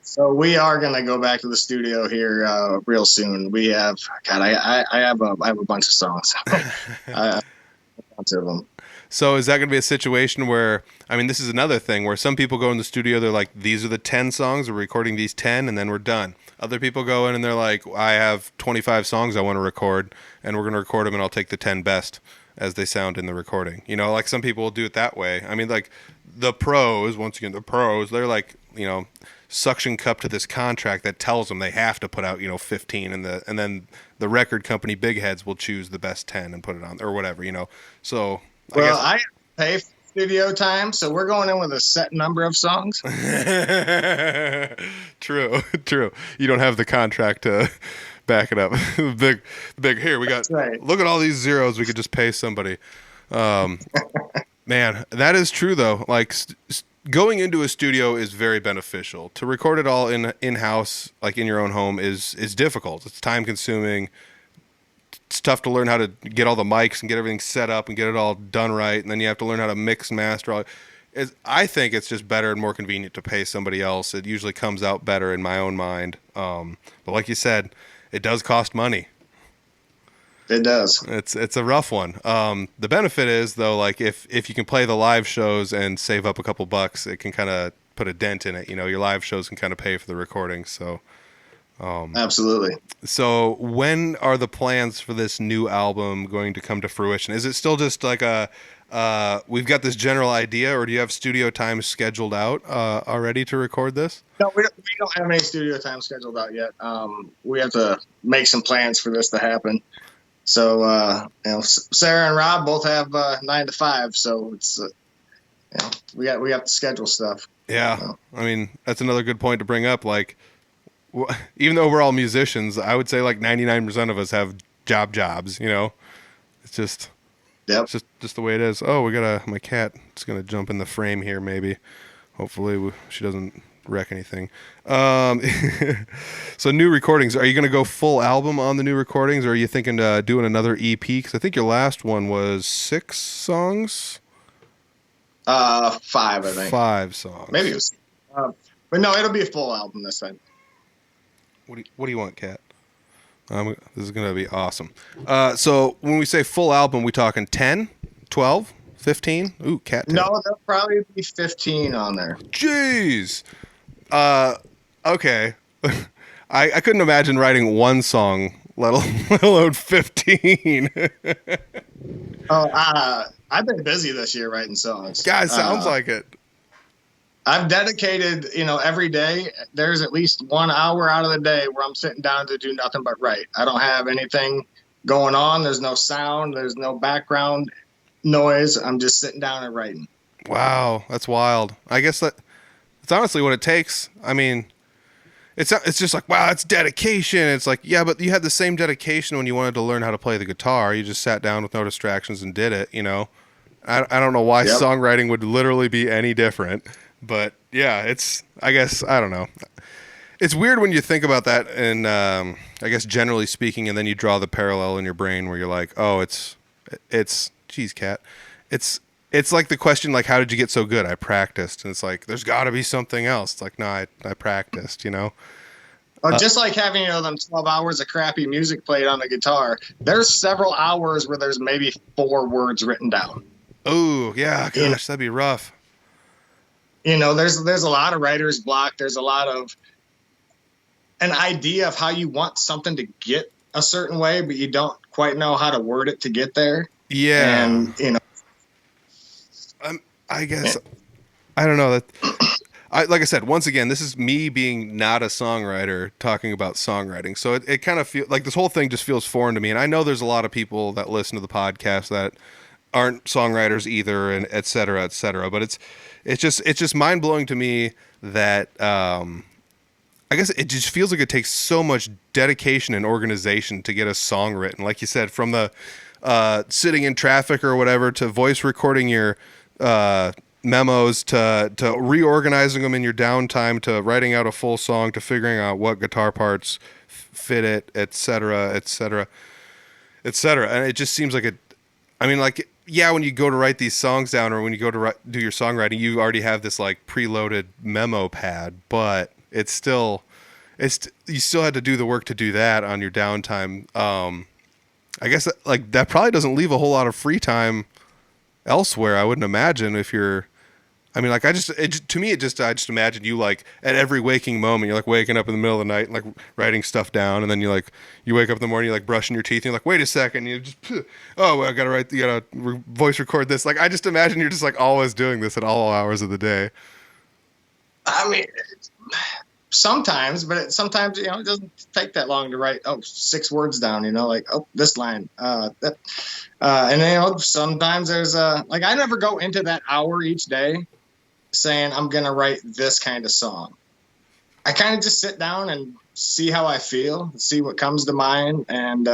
So we are going to go back to the studio here real soon. We have, God, I have a bunch of songs. I a bunch of them. So is that going to be a situation where, I mean, this is another thing where some people go in the studio, they're like, these are the 10 songs, we're recording these 10, and then we're done. Other people go in and they're like, I have 25 songs I want to record, and we're going to record them, and I'll take the 10 best as they sound in the recording. Like some people will do it that way. I mean, like the pros, once again, they're like, suction cup to this contract that tells them they have to put out 15, and then the record company big heads will choose the best 10 and put it on or whatever. So I pay for studio time, so we're going in with a set number of songs. True. You don't have the contract to back it up. big here we got. That's right. Look at all these zeros, we could just pay somebody. Man, that is true though. Like going into a studio is very beneficial. To record it all in-house, like in your own home, is difficult. It's time consuming. It's tough to learn how to get all the mics and get everything set up and get it all done right, and then you have to learn how to mix and master. I think it's just better and more convenient to pay somebody else. It usually comes out better in my own mind. But like you said, it does cost money. It does. It's a rough one. The benefit is though, like if you can play the live shows and save up a couple bucks, it can kind of put a dent in it. Your live shows can kind of pay for the recording. So, absolutely. So when are the plans for this new album going to come to fruition? Is it still just like we've got this general idea, or do you have studio time scheduled out already to record this? No, we don't have any studio time scheduled out yet. We have to make some plans for this to happen. So, Sarah and Rob both have 9 to 5, so it's we have to schedule stuff. Yeah, I mean that's another good point to bring up. Like, even though we're all musicians, I would say like 99% of us have jobs. It's just, Yep. it's just the way it is. Oh, my cat is gonna jump in the frame here. Maybe, hopefully she doesn't wreck anything. So new recordings, are you going to go full album on the new recordings, or are you thinking doing another EP? Because I think your last one was 6 songs. 5, I think. 5 songs. Maybe it was. But no, it'll be a full album this time. What do you want, Kat? This is going to be awesome. So when we say full album, we talking 10, 12, 15? Ooh, Kat. No, there'll probably be 15 on there. Jeez. Okay. I couldn't imagine writing one song, let alone 15. Oh, I've been busy this year writing songs. God, sounds like it. I've dedicated, every day, there's at least 1 hour out of the day where I'm sitting down to do nothing but write. I don't have anything going on. There's no sound. There's no background noise. I'm just sitting down and writing. Wow, that's wild. I guess that's honestly what it takes. I mean, it's just like, wow, it's dedication. It's like, yeah, but you had the same dedication when you wanted to learn how to play the guitar. You just sat down with no distractions and did it, I don't know why Yep. songwriting would literally be any different. But yeah, I guess, I don't know. It's weird when you think about that and I guess generally speaking, and then you draw the parallel in your brain where you're like, oh, geez, cat. It's like the question, like, how did you get so good? I practiced. And it's like, there's got to be something else. It's like, no, I practiced, Just like having, them 12 hours of crappy music played on the guitar, there's several hours where there's maybe 4 words written down. Oh, yeah, gosh, that'd be rough. There's a lot of writer's block. There's a lot of an idea of how you want something to get a certain way, but you don't quite know how to word it to get there. Yeah. And, I guess, I don't know. Like I said, once again, this is me being not a songwriter talking about songwriting. So it kind of feels like this whole thing just feels foreign to me. And I know there's a lot of people that listen to the podcast that aren't songwriters either, and et cetera, et cetera. But it's just mind blowing to me that, I guess it just feels like it takes so much dedication and organization to get a song written. Like you said, from the sitting in traffic or whatever to voice recording your memos to reorganizing them in your downtime to writing out a full song to figuring out what guitar parts fit it, et cetera, et cetera, et cetera. And it just seems like yeah, when you go to write these songs down or when you go to do your songwriting, you already have this like preloaded memo pad, but you still had to do the work to do that on your downtime. I guess that probably doesn't leave a whole lot of free time elsewhere. I wouldn't imagine if you're, I just imagine you like at every waking moment, you're like waking up in the middle of the night, and, like writing stuff down. And then you wake up in the morning, you're like brushing your teeth and you're like, wait a second. You just, oh, well, you gotta voice record this. Like, I just imagine you're just like always doing this at all hours of the day. Sometimes, but sometimes, it doesn't take that long to write, 6 words down, this line, and then, sometimes there's I never go into that hour each day saying I'm going to write this kind of song. I kind of just sit down and see how I feel, see what comes to mind, and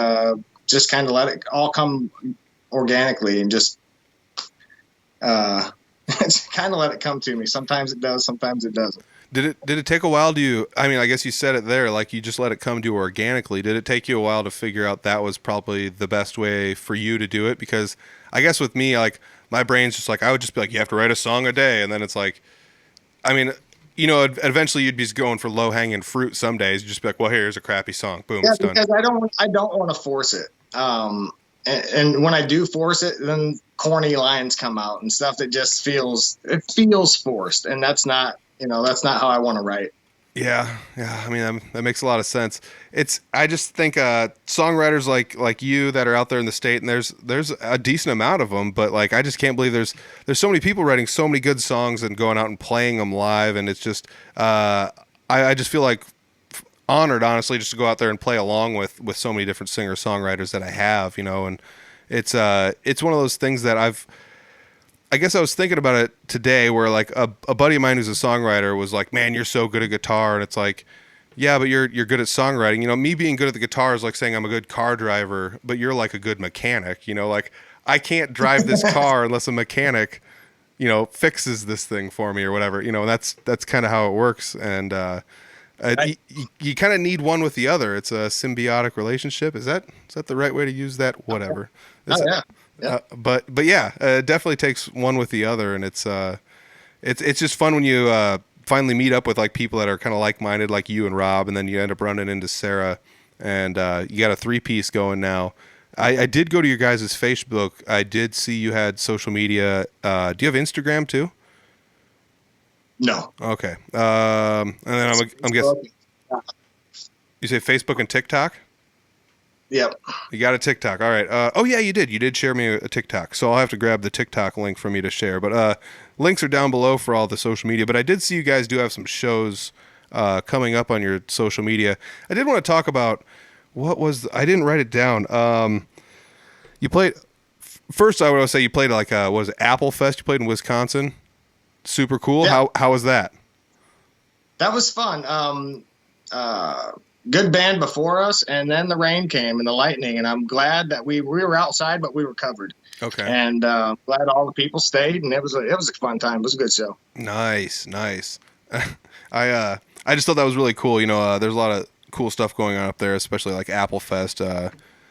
just kind of let it all come organically and just kind of let it come to me. Sometimes it does, sometimes it doesn't. Did it take a while I guess you said it there, like you just let it come to you organically. Did it take you a while to figure out that was probably the best way for you to do it? Because I guess with me, like my brain's just like, I would just be like, you have to write a song a day. And then it's like, eventually you'd be going for low hanging fruit some days. You'd just be like, well, here's a crappy song. Boom. Yeah, it's done. because I don't want to force it. And when I do force it, then corny lines come out and stuff that just feels forced. And that's not how I want to write. Yeah. That makes a lot of sense. I just think songwriters like you that are out there in the state, and there's a decent amount of them, but like I just can't believe there's so many people writing so many good songs and going out and playing them live, and it's just I just feel like honored, honestly, just to go out there and play along with so many different singer songwriters that I have, and it's one of those things that I guess I was thinking about it today where like a buddy of mine who's a songwriter was like, man, you're so good at guitar. And it's like, yeah, but you're good at songwriting. Me being good at the guitar is like saying I'm a good car driver, but you're like a good mechanic, like I can't drive this car unless a mechanic, fixes this thing for me or whatever, and that's kind of how it works. And, you kind of need one with the other. It's a symbiotic relationship. Is that the right way to use that? Whatever. Yeah. But yeah, it definitely takes one with the other, and it's just fun when you finally meet up with like people that are kind of like-minded, like you and Rob, and then you end up running into Sarah, and you got a 3-piece going now. I did go to your guys' Facebook. I did see you had social media. Do you have Instagram too? No. Okay. And then I'm guessing you say Facebook and TikTok. Yep. You got a TikTok. All right. Oh yeah, you did. You did share me a TikTok. So I'll have to grab the TikTok link from you to share. But links are down below for all the social media. But I did see you guys do have some shows coming up on your social media. I did want to talk about I didn't write it down. You played first. I would say you played like what was it, Apple Fest? You played in Wisconsin. Super cool. Yeah. How was that? That was fun. Good band before us, and then the rain came and the lightning, and I'm glad that we were outside, but we were covered. Okay. And glad all the people stayed, and it was a fun time. It was a good show. Nice. I just thought that was really cool. You know, there's a lot of cool stuff going on up there, especially like Apple Fest.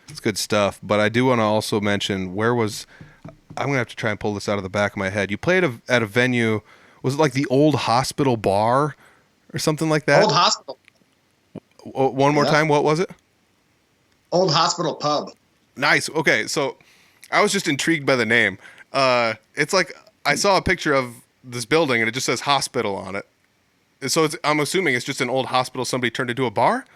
It's good stuff. But I do want to also mention I'm gonna have to try and pull this out of the back of my head. You played at a venue. Was it like the old hospital bar or something like that? Old hospital. One more time. What was it? Old hospital pub. Nice. Okay, so I was just intrigued by the name. It's like I saw a picture of this building and it just says hospital on it. So I'm assuming it's just an old hospital somebody turned into a bar?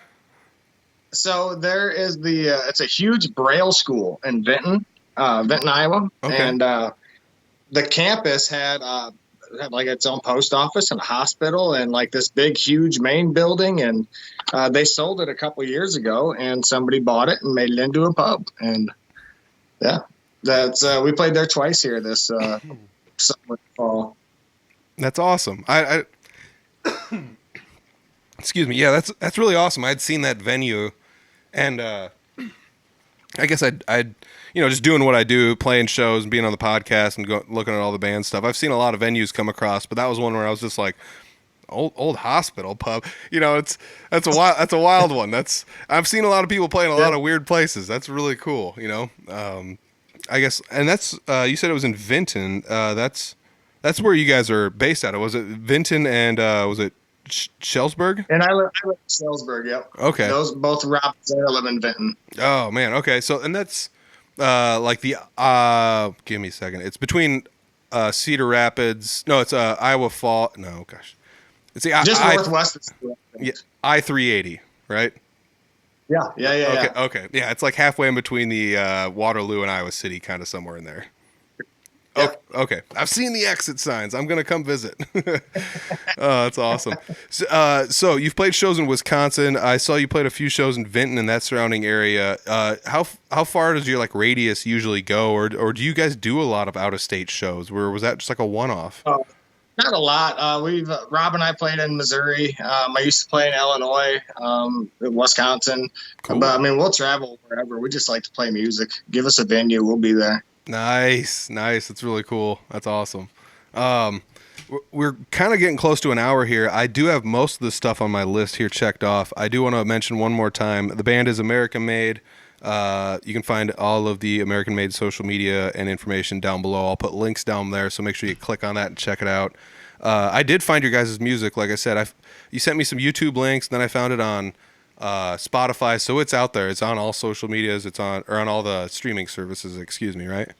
So there is it's a huge Braille school in Vinton, Iowa. Okay. And the campus had like its own post office and a hospital and like this big, huge main building. And they sold it a couple of years ago and somebody bought it and made it into a pub. And yeah, we played there twice here this summer, fall. That's awesome. I excuse me. Yeah, that's really awesome. I'd seen that venue, and I guess I'd just doing what I do, playing shows and being on the podcast and looking at all the band stuff. I've seen a lot of venues come across, but that was one where I was just like, old hospital pub. You know, that's a wild one. I've seen a lot of people play in a lot of weird places. That's really cool. You know, I guess, and that's you said it was in Vinton. That's where you guys are based out of. Was it Vinton and was it Shellsburg? And I live in Shellsburg, yep. Okay. Those both Rob and I live in Vinton. Oh man, okay. So and that's like the give me a second. It's between Cedar Rapids. No, it's Iowa Fall. No, gosh. It's the just northwest of Cedar Yeah, Rapids. I-380, right? Yeah. Okay. Yeah, it's like halfway in between the Waterloo and Iowa City, kind of somewhere in there. Yeah. Okay. I've seen the exit signs. I'm going to come visit. Oh, that's awesome. So you've played shows in Wisconsin. I saw you played a few shows in Vinton and that surrounding area. How far does your like radius usually go, or do you guys do a lot of out of state shows? Or was that just like a one off? Not a lot. Rob and I played in Missouri. I used to play in Illinois, Wisconsin. Cool. But I mean, we'll travel wherever. We just like to play music. Give us a venue, we'll be there. Nice. That's really cool. That's awesome. We're kind of getting close to an hour here. I do have most of the stuff on my list here checked off. I do want to mention one more time. The band is American Made. You can find all of the American Made social media and information down below. I'll put links down there, so make sure you click on that and check it out. I did find your guys' music. Like I said, you sent me some YouTube links, and then I found it on Spotify, so it's out there. It's on all social medias. It's on all the streaming services. Excuse me, right?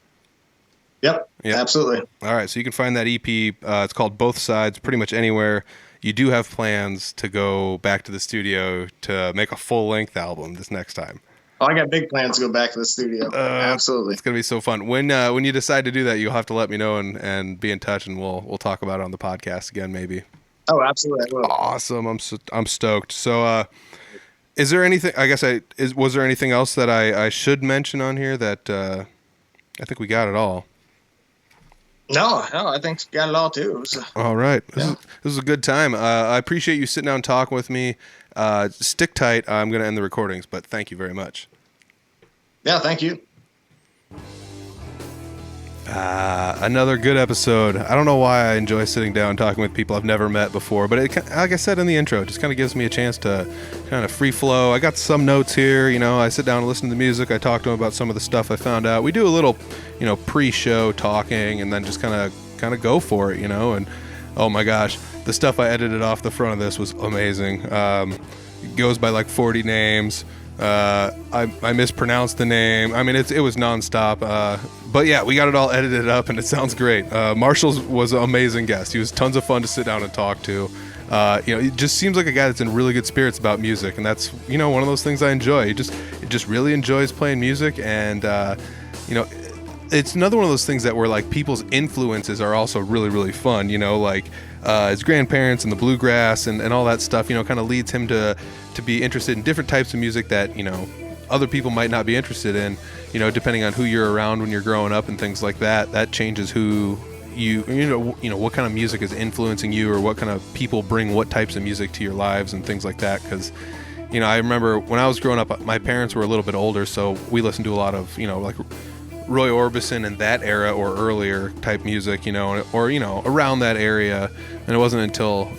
Yep. Absolutely. All right, so you can find that EP. It's called Both Sides. Pretty much anywhere. You do have plans to go back to the studio to make a full length album this next time. Oh, I got big plans to go back to the studio. Absolutely. It's gonna be so fun. When you decide to do that, you'll have to let me know and be in touch, and we'll talk about it on the podcast again, maybe. Oh, absolutely. I will. Awesome. I'm stoked. So, is there anything? I guess was there anything else that I should mention on here that I think we got it all. No, I think you got it all too. All right. This is a good time. I appreciate you sitting down and talking with me. Stick tight. I'm going to end the recordings, but thank you very much. Yeah, thank you. Another good episode. I don't know why I enjoy sitting down and talking with people I've never met before, but like I said in the intro, it just kind of gives me a chance to kind of free flow. I got some notes here, I sit down and listen to the music. I talk to them about some of the stuff I found out. We do a little, pre-show talking and then just kind of go for it, and oh my gosh, the stuff I edited off the front of this was amazing. It goes by like 40 names. I mispronounced the name. I mean, it was nonstop. But yeah, we got it all edited up and it sounds great. Marshall was an amazing guest. He was tons of fun to sit down and talk to. He just seems like a guy that's in really good spirits about music, and that's one of those things I enjoy. He just really enjoys playing music, and it's another one of those things that where like people's influences are also really, really fun. Like his grandparents and the bluegrass and all that stuff. Kind of leads him to be interested in different types of music that other people might not be interested in. Depending on who you're around when you're growing up and things like that. That changes who what kind of music is influencing you, or what kind of people bring what types of music to your lives and things like that. Because I remember when I was growing up, my parents were a little bit older, so we listened to a lot of like Roy Orbison and that era or earlier type music, or around that area. And it wasn't until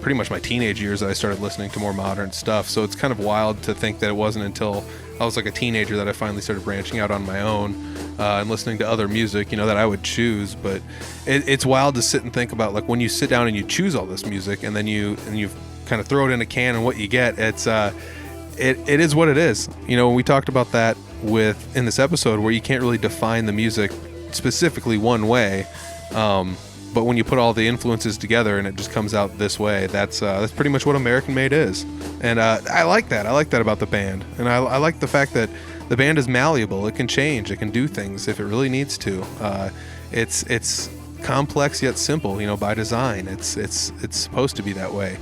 pretty much my teenage years that I started listening to more modern stuff. So it's kind of wild to think that it wasn't until I was like a teenager that I finally started branching out on my own and listening to other music, that I would choose. But it's wild to sit and think about, like, when you sit down and you choose all this music and then you kind of throw it in a can, and what you get, it is what it is. We talked about that in this episode, where you can't really define the music specifically one way, but when you put all the influences together and it just comes out this way, that's pretty much what American Made is. And I like that about the band, and I like the fact that the band is malleable. It can change, it can do things if it really needs to. It's complex yet simple, by design. It's supposed to be that way.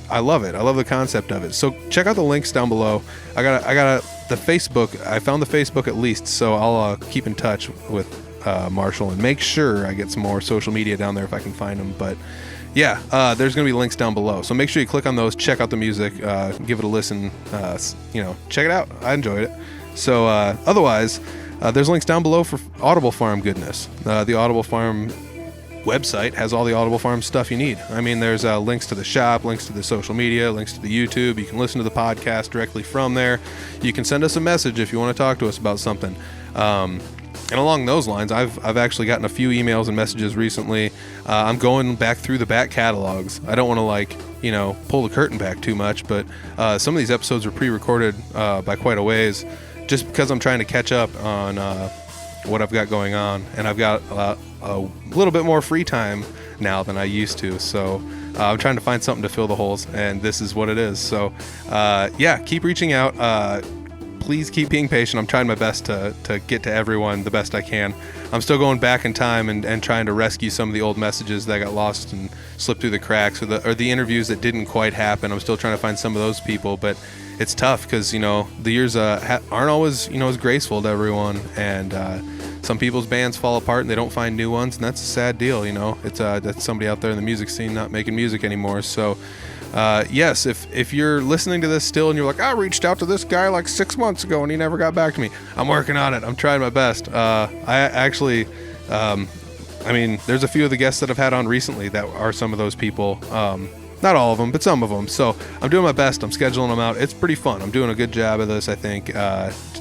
I love it. I love the concept of it. So check out the links down below. I got the Facebook. I found the Facebook at least, so I'll keep in touch with Marshall and make sure I get some more social media down there if I can find them. But yeah, there's gonna be links down below, so make sure you click on those, check out the music, give it a listen, check it out. I enjoyed it. So otherwise, there's links down below for Audible Farm goodness. The Audible Farm website has all the Audible Farm stuff you need. I mean, there's links to the shop, links to the social media, links to the YouTube. You can listen to the podcast directly from there. You can send us a message if you want to talk to us about something. And along those lines, I've actually gotten a few emails and messages recently. I'm going back through the back catalogs. I don't want to pull the curtain back too much, but some of these episodes are pre-recorded by quite a ways, just because I'm trying to catch up on what I've got going on, and I've got a little bit more free time now than I used to. So I'm trying to find something to fill the holes, and this is what it is. So keep reaching out. Please keep being patient. I'm trying my best to get to everyone the best I can. I'm still going back in time and trying to rescue some of the old messages that got lost and slipped through the cracks, or the interviews that didn't quite happen. I'm still trying to find some of those people, but it's tough because the years aren't always as graceful to everyone, and some people's bands fall apart and they don't find new ones, and that's a sad deal. It's that's somebody out there in the music scene not making music anymore. So yes, if you're listening to this still and you're like, I reached out to this guy like 6 months ago and he never got back to me, I'm working on it. I'm trying my best. I actually there's a few of the guests that I've had on recently that are some of those people. Not all of them, but some of them. So I'm doing my best. I'm scheduling them out. It's pretty fun. I'm doing a good job of this, I think,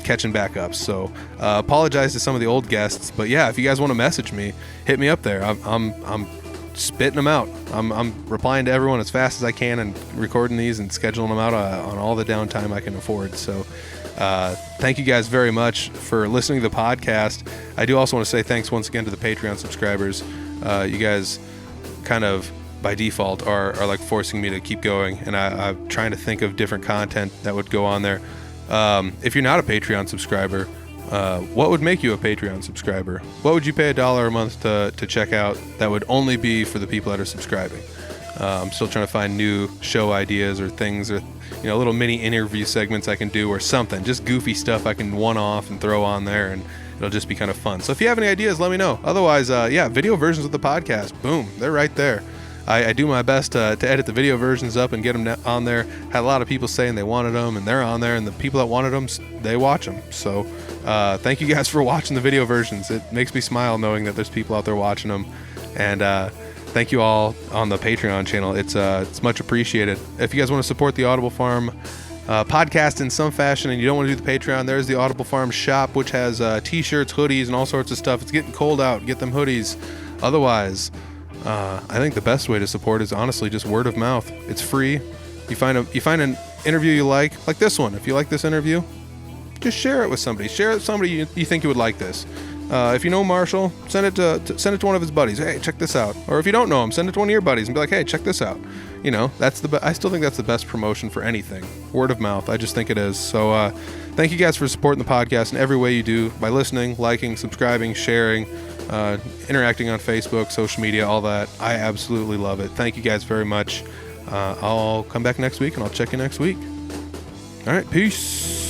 catching back up. So apologize to some of the old guests, but yeah, if you guys want to message me, hit me up there. I'm spitting them out. I'm replying to everyone as fast as I can and recording these and scheduling them out on all the downtime I can afford. So thank you guys very much for listening to the podcast. I do also want to say thanks once again to the Patreon subscribers. You guys kind of by default are like forcing me to keep going, and I'm trying to think of different content that would go on there. If you're not a Patreon subscriber, what would make you a Patreon subscriber? What would you pay $1 a month to check out that would only be for the people that are subscribing? I'm still trying to find new show ideas or things, or little mini interview segments I can do, or something, just goofy stuff I can one-off and throw on there, and it'll just be kind of fun. So if you have any ideas, let me know. Otherwise, video versions of the podcast, boom, they're right there. I do my best to edit the video versions up and get them on there. Had a lot of people saying they wanted them, and they're on there, and the people that wanted them, they watch them. So thank you guys for watching the video versions. It makes me smile knowing that there's people out there watching them. And thank you all on the Patreon channel. It's much appreciated. If you guys want to support the Audible Farm podcast in some fashion and you don't want to do the Patreon, there's the Audible Farm shop, which has t-shirts, hoodies, and all sorts of stuff. It's getting cold out. Get them hoodies. Otherwise, I think the best way to support is honestly just word of mouth. It's free. You find an interview you like this one. If you like this interview, just share it with somebody. Share it with somebody you think you would like this. If you know Marshall, send it to one of his buddies. Hey, check this out. Or if you don't know him, send it to one of your buddies and be like, hey, check this out. You know, I still think that's the best promotion for anything. Word of mouth. I just think it is. So thank you guys for supporting the podcast in every way you do, by listening, liking, subscribing, sharing, interacting on Facebook, social media, all that. I absolutely love it. Thank you guys very much. I'll come back next week and I'll check you next week. All right, peace.